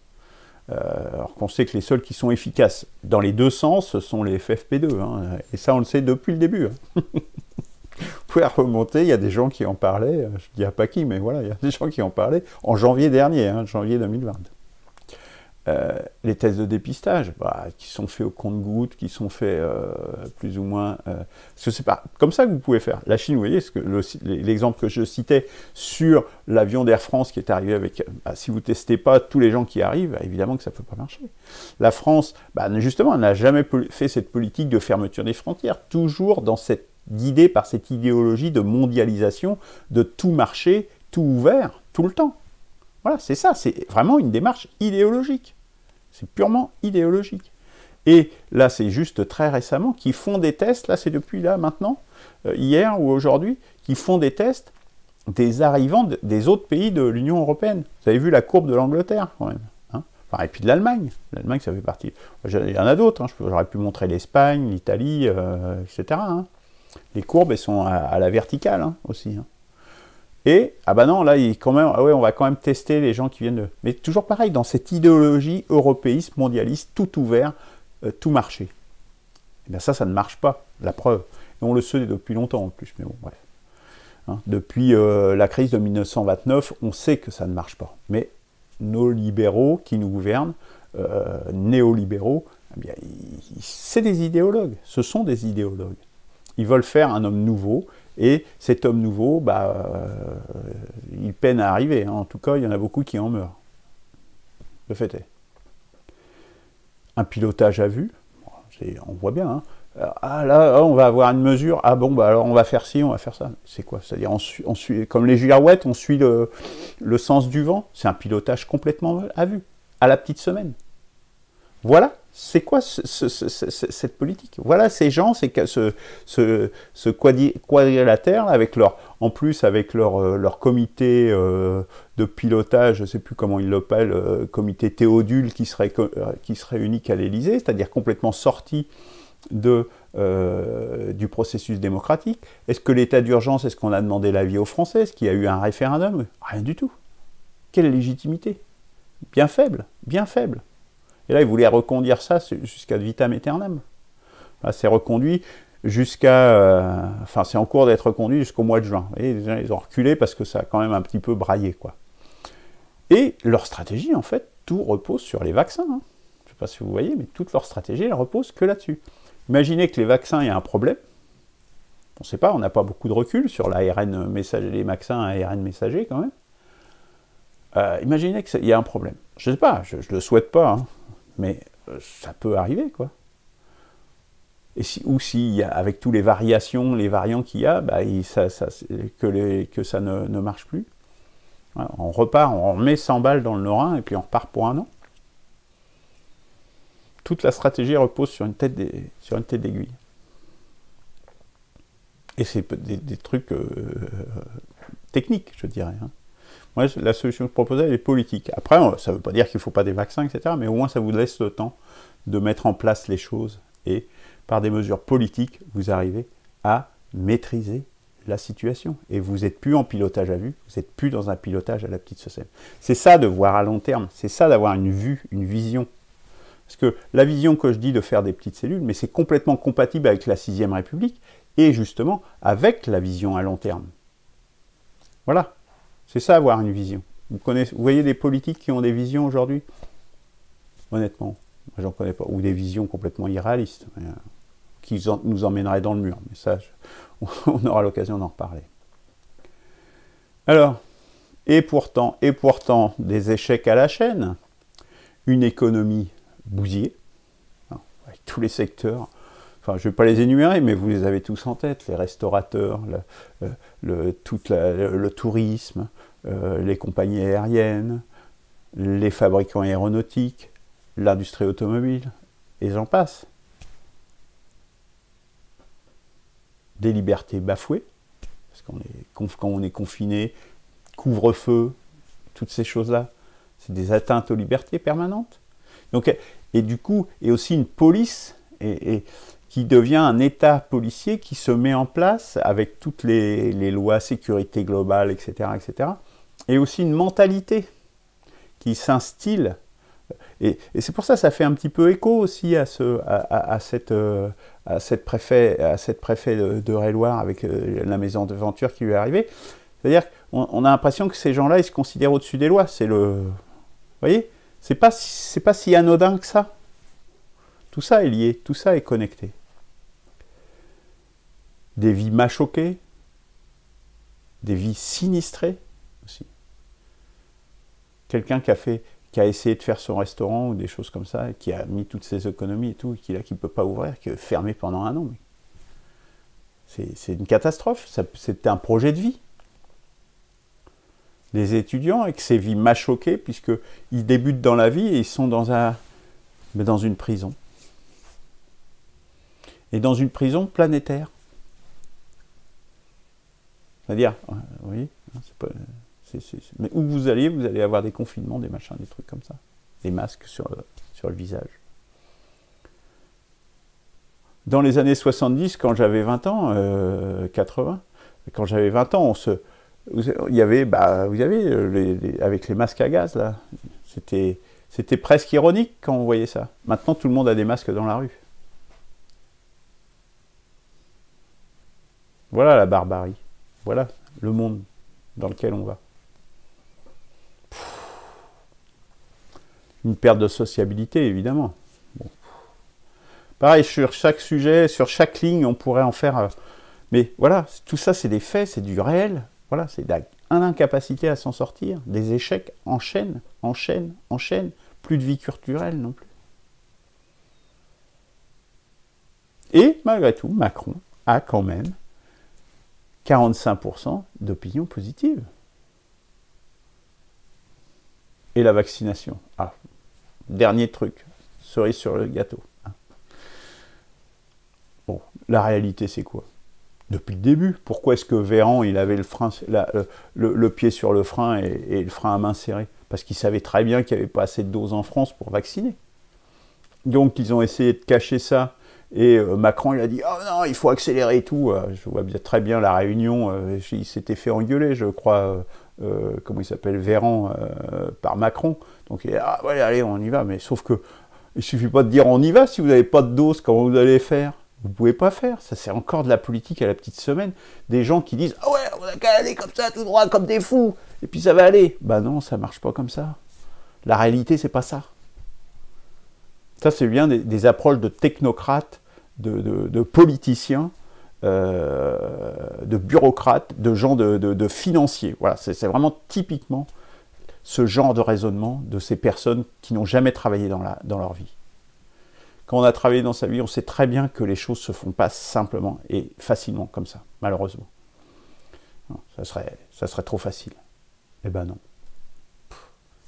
[SPEAKER 1] Alors qu'on sait que les seuls qui sont efficaces dans les deux sens, ce sont les FFP2. Hein, et ça, on le sait depuis le début. Hein. Vous pouvez remonter, il y a des gens qui en parlaient, je ne dis pas qui, mais voilà, il y a des gens qui en parlaient en janvier dernier, hein, janvier 2020. Les tests de dépistage, bah, qui sont faits au compte-gouttes, qui sont faits plus ou moins... parce que c'est pas comme ça que vous pouvez faire. La Chine, vous voyez, l'exemple que je citais sur l'avion d'Air France qui est arrivé avec... Bah, si vous ne testez pas tous les gens qui arrivent, bah, évidemment que ça ne peut pas marcher. La France, bah, justement, n'a jamais fait cette politique de fermeture des frontières, toujours dans cette guidée par cette idéologie de mondialisation, de tout marché, tout ouvert, tout le temps. Voilà, c'est ça, c'est vraiment une démarche idéologique. C'est purement idéologique. Et là, c'est juste très récemment qu'ils font des tests, là c'est depuis là maintenant, hier ou aujourd'hui, qu'ils font des tests des arrivants des autres pays de l'Union européenne. Vous avez vu la courbe de l'Angleterre quand même. Hein, enfin, et puis de l'Allemagne. L'Allemagne, ça fait partie. Il y en a d'autres, hein, j'aurais pu montrer l'Espagne, l'Italie, etc. Hein. Les courbes, elles sont à la verticale hein, aussi. Hein. Et, ah bah non, là, quand même, ah ouais, on va quand même tester les gens qui viennent de... Mais toujours pareil, dans cette idéologie européiste, mondialiste, tout ouvert, tout marché. Et bien ça ne marche pas, la preuve. Et on le sait depuis longtemps en plus, mais bon, bref. Hein, depuis la crise de 1929, on sait que ça ne marche pas. Mais nos libéraux qui nous gouvernent, néolibéraux, eh bien, c'est des idéologues, ce sont des idéologues. Ils veulent faire un homme nouveau, et cet homme nouveau, bah, il peine à arriver. Hein. En tout cas, il y en a beaucoup qui en meurent. Le fait est. Un pilotage à vue, on voit bien. Hein. Ah là, on va avoir une mesure. Ah bon, bah alors on va faire ci, on va faire ça. C'est quoi? C'est-à-dire, on suit, comme les girouettes, on suit le sens du vent. C'est un pilotage complètement à vue, à la petite semaine. Voilà. C'est quoi cette politique? Voilà ces gens, ce quadrilatère, avec en plus avec leur comité de pilotage, je ne sais plus comment ils l'appellent, comité Théodule, qui serait unique à l'Élysée, c'est-à-dire complètement sorti du processus démocratique. Est-ce que l'état d'urgence, est-ce qu'on a demandé l'avis aux Français? Est-ce qu'il y a eu un référendum? Rien du tout. Quelle légitimité? Bien faible, bien faible. Et là, ils voulaient reconduire ça jusqu'à vitam aeternam. C'est reconduit jusqu'à... enfin, c'est en cours d'être reconduit jusqu'au mois de juin. Et ils ont reculé parce que ça a quand même un petit peu braillé, quoi. Et leur stratégie, en fait, tout repose sur les vaccins. Hein. Je ne sais pas si vous voyez, mais toute leur stratégie, elle repose que là-dessus. Imaginez que les vaccins, il y a un problème. On ne sait pas, on n'a pas beaucoup de recul sur l'ARN messager, les vaccins à ARN messager, quand même. Imaginez qu'il y a un problème. Je ne sais pas, je ne le souhaite pas, hein. Mais ça peut arriver, quoi. Et avec toutes les variations, les variants qu'il y a, bah, que ça ne marche plus. Voilà, on repart, on remet 100 balles dans le Lorrain et puis on repart pour un an. Toute la stratégie repose sur une tête d'aiguille. Et c'est des trucs techniques, je dirais. Hein. Moi, la solution que je proposais, elle est politique. Après, ça ne veut pas dire qu'il ne faut pas des vaccins, etc. Mais au moins, ça vous laisse le temps de mettre en place les choses. Et par des mesures politiques, vous arrivez à maîtriser la situation. Et vous n'êtes plus en pilotage à vue, vous n'êtes plus dans un pilotage à la petite saucisse. C'est ça de voir à long terme, c'est ça d'avoir une vue, une vision. Parce que la vision que je dis de faire des petites cellules, mais c'est complètement compatible avec la 6ème République et justement avec la vision à long terme. Voilà, c'est ça avoir une vision. Vous voyez des politiques qui ont des visions aujourd'hui? Honnêtement, moi j'en connais pas. Ou des visions complètement irréalistes, qui nous emmèneraient dans le mur. Mais ça, on aura l'occasion d'en reparler. Alors, et pourtant, des échecs à la chaîne, une économie bousillée, avec tous les secteurs. Enfin, je ne vais pas les énumérer, mais vous les avez tous en tête, les restaurateurs, le tourisme, les compagnies aériennes, les fabricants aéronautiques, l'industrie automobile, et j'en passe. Des libertés bafouées, parce quand on est confiné, couvre-feu, toutes ces choses-là, c'est des atteintes aux libertés permanentes. Donc, et du coup, et aussi une police qui devient un État policier qui se met en place avec toutes les lois sécurité globale, etc., etc. Et aussi une mentalité qui s'instille. Et c'est pour ça que ça fait un petit peu écho aussi à cette préfet d'Eure-et-Loire avec la maison de Venture qui lui est arrivée. C'est-à-dire qu'on a l'impression que ces gens-là, ils se considèrent au-dessus des lois. Vous voyez, c'est pas si anodin que ça. Tout ça est lié, tout ça est connecté. Des vies machoquées, des vies sinistrées aussi. Quelqu'un qui a essayé de faire son restaurant ou des choses comme ça, et qui a mis toutes ses économies et tout, et qui ne peut pas ouvrir, qui est fermé pendant 1 an. C'est une catastrophe, c'était un projet de vie. Les étudiants avec ces vies machoquées, puisqu'ils débutent dans la vie et ils sont dans une prison. Et dans une prison planétaire. C'est-à-dire, oui, mais où vous allez avoir des confinements, des machins, des trucs comme ça. Des masques sur le visage. Dans les années 70, quand j'avais 20 ans, 80, quand j'avais 20 ans, il y avait, vous savez, avec les masques à gaz, là, c'était presque ironique quand on voyait ça. Maintenant, tout le monde a des masques dans la rue. Voilà la barbarie. Voilà le monde dans lequel on va. Une perte de sociabilité, évidemment. Bon. Pareil, sur chaque sujet, sur chaque ligne, on pourrait en faire... mais voilà, tout ça, c'est des faits, c'est du réel. Voilà, c'est une incapacité à s'en sortir. Des échecs en chaîne. Plus de vie culturelle non plus. Et malgré tout, Macron a quand même 45% d'opinion positive. Et la vaccination. Ah, dernier truc, cerise sur le gâteau. Bon, la réalité, c'est quoi? Depuis le début, pourquoi est-ce que Véran, il avait le pied sur le frein et le frein à main serré? Parce qu'il savait très bien qu'il n'y avait pas assez de doses en France pour vacciner. Donc, ils ont essayé de cacher ça. Et Macron, il a dit « Oh non, il faut accélérer et tout ». Je vois très bien la réunion, il s'était fait engueuler, je crois, comment il s'appelle, Véran, par Macron. Donc il a dit « Ah ouais, allez, on y va ». Mais sauf que, il ne suffit pas de dire « On y va » si vous n'avez pas de dose, comment vous allez faire? Vous ne pouvez pas faire. Ça, c'est encore de la politique à la petite semaine. Des gens qui disent « Ah ouais, on a qu'à aller comme ça, tout droit, comme des fous, et puis ça va aller ». Ben non, ça ne marche pas comme ça. La réalité, c'est pas ça. Ça, c'est bien des approches de technocrates, de politiciens, de bureaucrates, de gens de financiers. Voilà, c'est vraiment typiquement ce genre de raisonnement de ces personnes qui n'ont jamais travaillé dans leur vie. Quand on a travaillé dans sa vie, on sait très bien que les choses ne se font pas simplement et facilement comme ça, malheureusement. Non, ça serait trop facile. Eh ben non.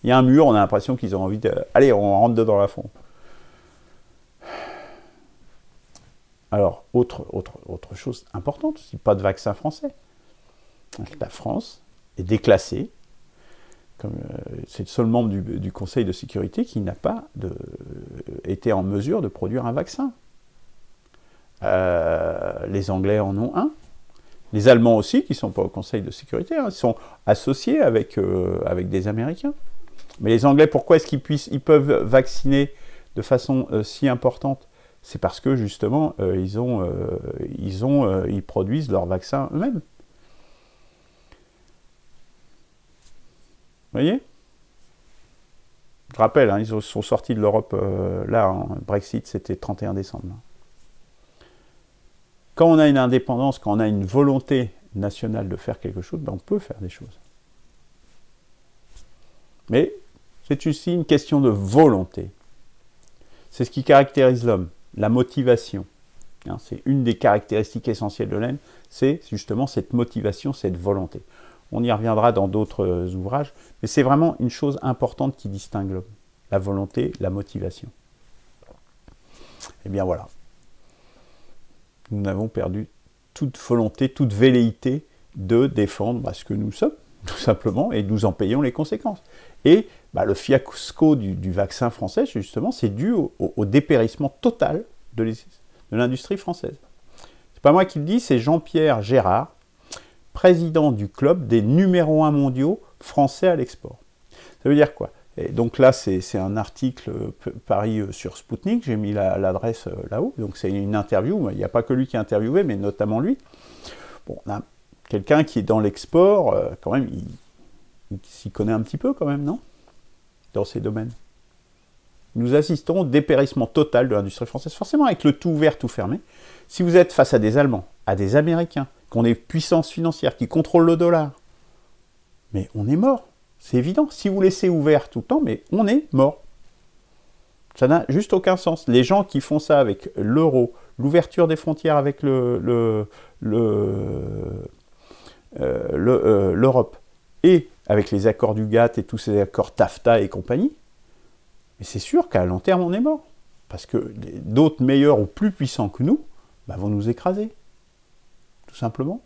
[SPEAKER 1] Il y a un mur, on a l'impression qu'ils ont envie de... Allez, on rentre dedans à fond. Alors, autre chose importante, c'est pas de vaccin français. La France est déclassée, c'est le seul membre du Conseil de sécurité qui n'a pas été en mesure de produire un vaccin. Les Anglais en ont un. Les Allemands aussi, qui ne sont pas au Conseil de sécurité, hein, sont associés avec des Américains. Mais les Anglais, pourquoi est-ce qu'ils peuvent vacciner de façon si importante, c'est parce que justement, ils produisent leurs vaccins eux-mêmes. Vous voyez? Je rappelle, hein, ils sont sortis de l'Europe, Brexit, c'était 31 décembre. Quand on a une indépendance, quand on a une volonté nationale de faire quelque chose, ben on peut faire des choses. Mais c'est aussi une question de volonté. C'est ce qui caractérise l'homme, la motivation. Hein, c'est une des caractéristiques essentielles de l'homme, c'est justement cette motivation, cette volonté. On y reviendra dans d'autres ouvrages, mais c'est vraiment une chose importante qui distingue l'homme. La volonté, la motivation. Et bien voilà. Nous avons perdu toute volonté, toute velléité de défendre ce que nous sommes, tout simplement, et nous en payons les conséquences. Et le fiasco du vaccin français, justement, c'est dû au dépérissement total de l'industrie française. C'est pas moi qui le dis, c'est Jean-Pierre Gérard, président du club des numéros 1 mondiaux français à l'export. Ça veut dire quoi? Et donc là, c'est un article paru sur Spoutnik, j'ai mis l'adresse là-haut, donc c'est une interview, il n'y a pas que lui qui a interviewé, mais notamment lui. Bon, on a quelqu'un qui est dans l'export, quand même, il s'y connaît un petit peu quand même, non? Dans ces domaines. Nous assistons au dépérissement total de l'industrie française, forcément avec le tout ouvert, tout fermé. Si vous êtes face à des Allemands, à des Américains, qui ont des puissances financières, qui contrôlent le dollar, mais on est mort. C'est évident. Si vous laissez ouvert tout le temps, mais on est mort. Ça n'a juste aucun sens. Les gens qui font ça avec l'euro, l'ouverture des frontières avec l'Europe, et avec les accords du GATT et tous ces accords TAFTA et compagnie, mais c'est sûr qu'à long terme, on est mort. Parce que d'autres meilleurs ou plus puissants que nous vont nous écraser. Tout simplement.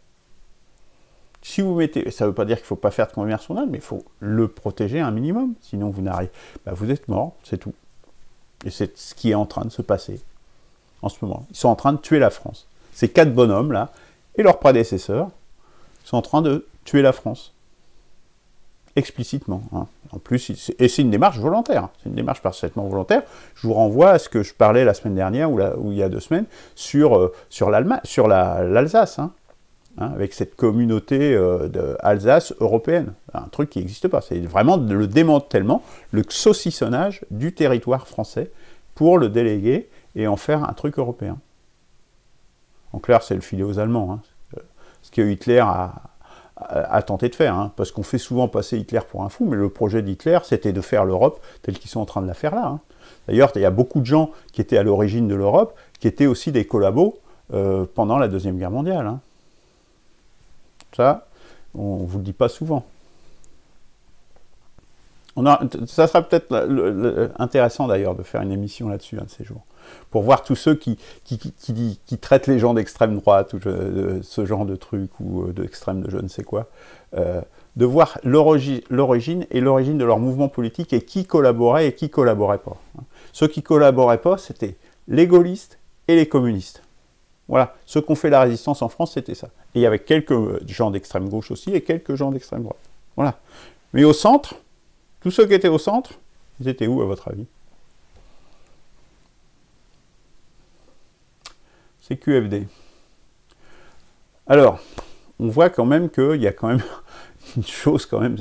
[SPEAKER 1] Si vous mettez, ça ne veut pas dire qu'il ne faut pas faire de commerce mondial, mais il faut le protéger un minimum. Sinon, vous êtes mort, c'est tout. Et c'est ce qui est en train de se passer en ce moment. Ils sont en train de tuer la France. Ces 4 bonhommes-là, et leurs prédécesseurs, sont en train de tuer la France. Explicitement. Hein. En plus, et c'est une démarche volontaire. Hein. C'est une démarche parfaitement volontaire. Je vous renvoie à ce que je parlais la semaine dernière, ou il y a 2 semaines, sur l'Alsace. Hein. Hein, avec cette communauté d'Alsace européenne. Un truc qui n'existe pas. C'est vraiment le démantèlement, le saucissonnage du territoire français pour le déléguer et en faire un truc européen. En clair, c'est le filet aux Allemands. Hein. Ce que Hitler a tenté de faire. Hein, parce qu'on fait souvent passer Hitler pour un fou, mais le projet d'Hitler, c'était de faire l'Europe telle qu'ils sont en train de la faire là. Hein. D'ailleurs, il y a beaucoup de gens qui étaient à l'origine de l'Europe, qui étaient aussi des collabos pendant la Deuxième Guerre mondiale. Hein. Ça, on ne vous le dit pas souvent. Ça sera peut-être intéressant d'ailleurs de faire une émission là-dessus un de ces jours, pour voir tous ceux qui traitent les gens d'extrême droite, ou ce genre de trucs, ou d'extrême de je ne sais quoi, de voir l'origine et l'origine de leur mouvement politique, et qui collaborait et qui collaborait pas. Ceux qui collaboraient pas, c'était les gaullistes et les communistes. Voilà, ceux qui ont fait la résistance en France, c'était ça. Et il y avait quelques gens d'extrême gauche aussi, et quelques gens d'extrême droite. Voilà. Mais au centre, tous ceux qui étaient au centre, ils étaient où, à votre avis? C'est QFD. Alors, on voit quand même qu'il y a quand même une chose quand même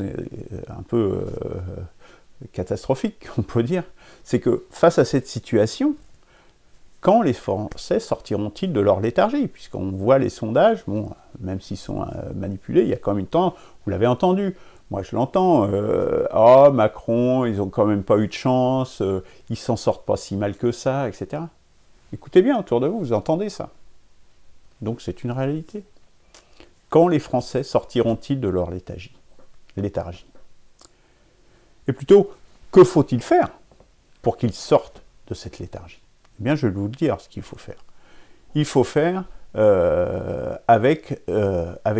[SPEAKER 1] un peu catastrophique, on peut dire, c'est que face à cette situation, quand les Français sortiront-ils de leur léthargie? Puisqu'on voit les sondages, bon, même s'ils sont manipulés, il y a quand même une temps, vous l'avez entendu, moi je l'entends, Macron, ils n'ont quand même pas eu de chance, ils s'en sortent pas si mal que ça, etc. Écoutez bien autour de vous, vous entendez ça. Donc c'est une réalité. Quand les Français sortiront-ils de leur léthargie? Et plutôt, que faut-il faire pour qu'ils sortent de cette léthargie? Eh bien, je vais vous dire ce qu'il faut faire. Il faut faire avec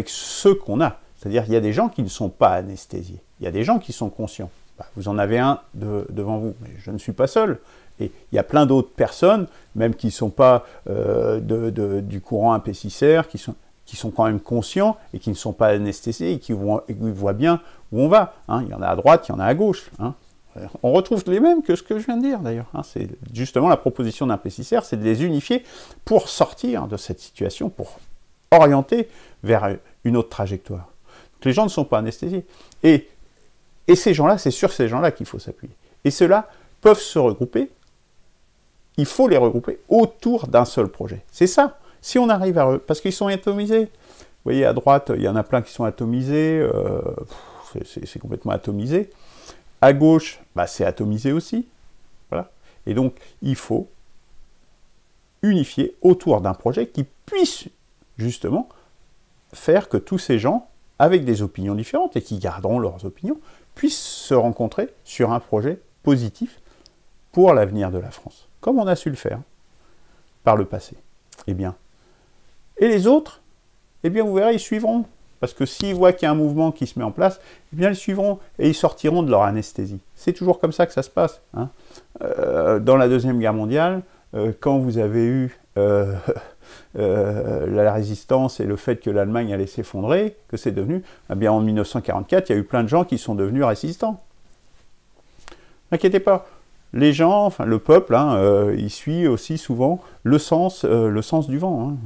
[SPEAKER 1] ce qu'on a. C'est-à-dire, il y a des gens qui ne sont pas anesthésiés. Il y a des gens qui sont conscients. Vous en avez un devant vous, mais je ne suis pas seul. Et il y a plein d'autres personnes, même qui ne sont pas du courant impécisseur, qui sont quand même conscients et qui ne sont pas anesthésiés et qui voient bien où on va. Hein. Il y en a à droite, il y en a à gauche. Hein. On retrouve les mêmes que ce que je viens de dire d'ailleurs. Hein. C'est justement la proposition d'un PCCR, c'est de les unifier pour sortir de cette situation, pour orienter vers une autre trajectoire. Donc, les gens ne sont pas anesthésiés. Et ces gens-là, c'est sur ces gens-là qu'il faut s'appuyer. Et ceux-là peuvent se regrouper, il faut les regrouper autour d'un seul projet. C'est ça. Si on arrive à... Parce qu'ils sont atomisés. Vous voyez, à droite, il y en a plein qui sont atomisés. C'est complètement atomisé. À gauche, bah, c'est atomisé aussi. Voilà. Et donc, il faut unifier autour d'un projet qui puisse, justement, faire que tous ces gens, avec des opinions différentes, et qui garderont leurs opinions, puissent se rencontrer sur un projet positif pour l'avenir de la France. Comme on a su le faire par le passé. Eh bien. Et les autres, eh bien, vous verrez, ils suivront. Parce que s'ils voient qu'il y a un mouvement qui se met en place, eh bien, ils suivront et ils sortiront de leur anesthésie. C'est toujours comme ça que ça se passe. Hein. Dans la Deuxième Guerre mondiale, quand vous avez eu la résistance et le fait que l'Allemagne allait s'effondrer, que c'est devenu, eh bien, en 1944, il y a eu plein de gens qui sont devenus résistants. N'inquiétez pas. Les gens, enfin le peuple, hein, il suit aussi souvent le sens du vent. Hein.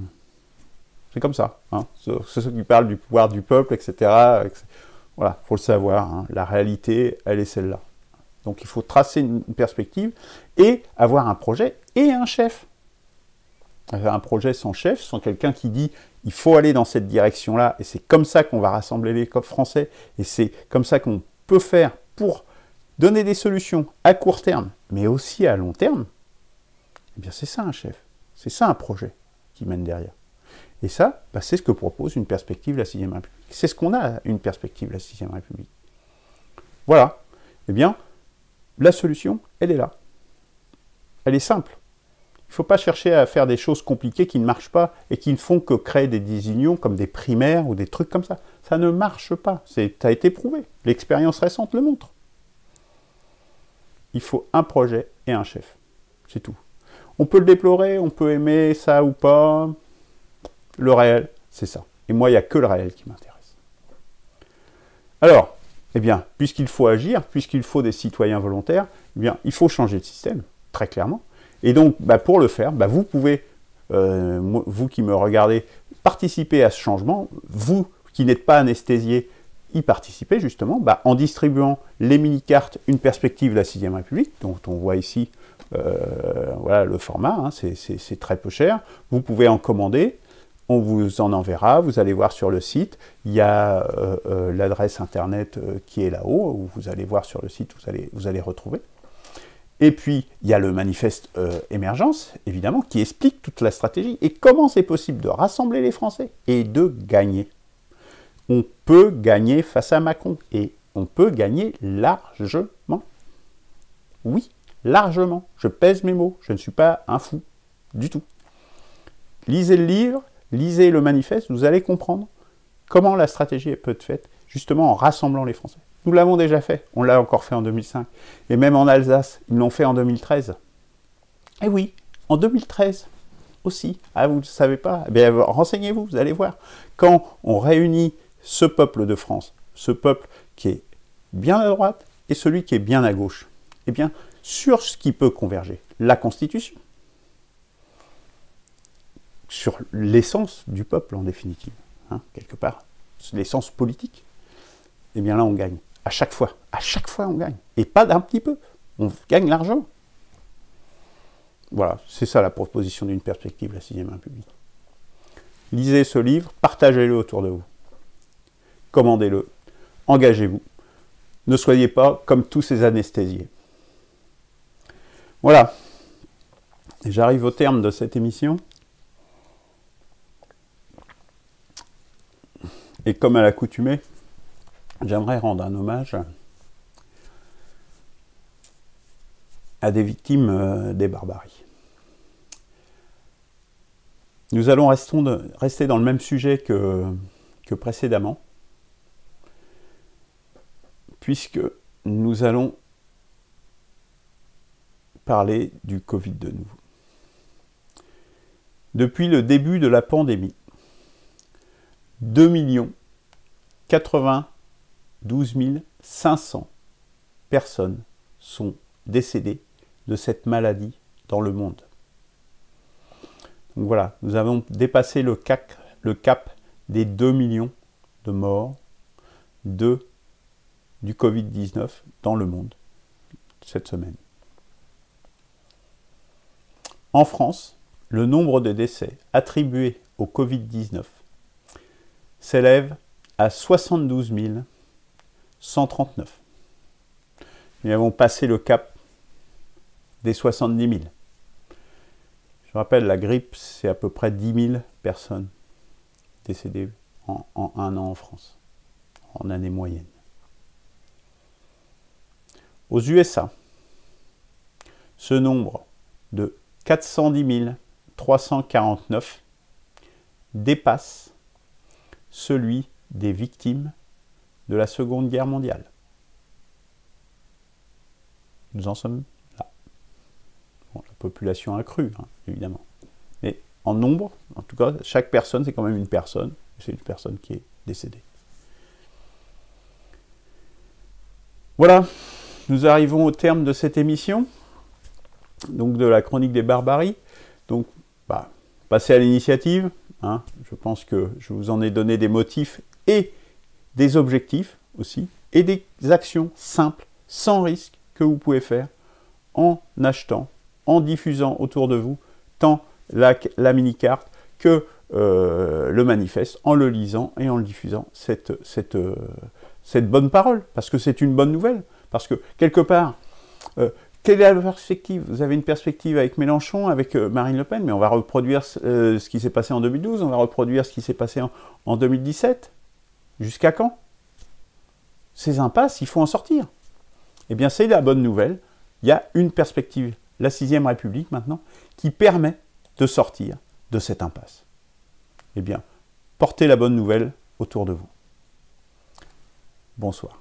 [SPEAKER 1] C'est comme ça. Hein. C'est ceux qui parlent du pouvoir du peuple, etc. Voilà, il faut le savoir. Hein. La réalité, elle est celle-là. Donc il faut tracer une perspective et avoir un projet et un chef. Un projet sans chef, sans quelqu'un qui dit il faut aller dans cette direction-là et c'est comme ça qu'on va rassembler les COP français et c'est comme ça qu'on peut faire pour donner des solutions à court terme, mais aussi à long terme. Eh bien c'est ça un chef. C'est ça un projet qui mène derrière. Et ça, bah, c'est ce que propose une perspective de la 6ème République. C'est ce qu'on a, une perspective de la 6ème République. Voilà. Eh bien, la solution, elle est là. Elle est simple. Il ne faut pas chercher à faire des choses compliquées qui ne marchent pas et qui ne font que créer des désunions comme des primaires ou des trucs comme ça. Ça ne marche pas. Ça a été prouvé. L'expérience récente le montre. Il faut un projet et un chef. C'est tout. On peut le déplorer, on peut aimer ça ou pas. Le réel, c'est ça. Et moi, il n'y a que le réel qui m'intéresse. Alors, eh bien, puisqu'il faut agir, puisqu'il faut des citoyens volontaires, eh bien, il faut changer de système, très clairement. Et donc, bah, pour le faire, bah, vous pouvez, vous qui me regardez, participer à ce changement. Vous qui n'êtes pas anesthésié, y participer justement, bah, en distribuant les mini-cartes Une perspective de la 6ème République, dont on voit ici voilà, le format, hein, c'est très peu cher. Vous pouvez en commander. On vous en enverra, vous allez voir sur le site, il y a l'adresse internet qui est là-haut, où vous allez voir sur le site, vous allez retrouver. Et puis, il y a le manifeste émergence, évidemment, qui explique toute la stratégie et comment c'est possible de rassembler les Français et de gagner. On peut gagner face à Macron et on peut gagner largement. Oui, largement. Je pèse mes mots, je ne suis pas un fou du tout. Lisez le livre. Lisez le manifeste, vous allez comprendre comment la stratégie peut être faite, justement en rassemblant les Français. Nous l'avons déjà fait, on l'a encore fait en 2005. Et même en Alsace, ils l'ont fait en 2013. Eh oui, en 2013 aussi. Ah, vous ne savez pas? Eh bien, renseignez-vous, vous allez voir. Quand on réunit ce peuple de France, ce peuple qui est bien à droite et celui qui est bien à gauche, eh bien, sur ce qui peut converger, la Constitution, sur l'essence du peuple en définitive, hein, quelque part, l'essence politique, eh bien là on gagne, à chaque fois on gagne, et pas d'un petit peu, on gagne largement. Voilà, c'est ça la proposition d'une perspective, la 6ème République. Lisez ce livre, partagez-le autour de vous, commandez-le, engagez-vous, ne soyez pas comme tous ces anesthésiés. Voilà, j'arrive au terme de cette émission. Et comme à l'accoutumée, j'aimerais rendre un hommage à des victimes des barbaries. Nous allons rester dans le même sujet que précédemment, puisque nous allons parler du Covid de nouveau. Depuis le début de la pandémie, 2 092 500 personnes sont décédés de cette maladie dans le monde. Donc voilà, nous avons dépassé le cap des 2 millions de morts du Covid-19 dans le monde cette semaine. En France, le nombre de décès attribués au Covid-19 s'élève à 72 139. Nous avons passé le cap des 70 000. Je rappelle, la grippe, c'est à peu près 10 000 personnes décédées en un an en France, en année moyenne. Aux USA, ce nombre de 410 349 dépasse celui des victimes de la Seconde Guerre mondiale. Nous en sommes là. Bon, la population a cru, hein, évidemment. Mais en nombre, en tout cas, chaque personne, c'est quand même une personne. C'est une personne qui est décédée. Voilà, nous arrivons au terme de cette émission, donc de la chronique des barbaries. Donc, passez à l'initiative. Hein. Je pense que je vous en ai donné des motifs et des objectifs aussi, et des actions simples, sans risque, que vous pouvez faire en achetant, en diffusant autour de vous, tant la mini-carte que le manifeste, en le lisant et en le diffusant, cette bonne parole, parce que c'est une bonne nouvelle, parce que quelque part, quelle est la perspective? Vous avez une perspective avec Mélenchon, avec Marine Le Pen, mais on va reproduire ce qui s'est passé en 2012, on va reproduire ce qui s'est passé en 2017. Jusqu'à quand? Ces impasses, il faut en sortir. Eh bien, c'est la bonne nouvelle. Il y a une perspective, la 6e République maintenant, qui permet de sortir de cette impasse. Eh bien, portez la bonne nouvelle autour de vous. Bonsoir.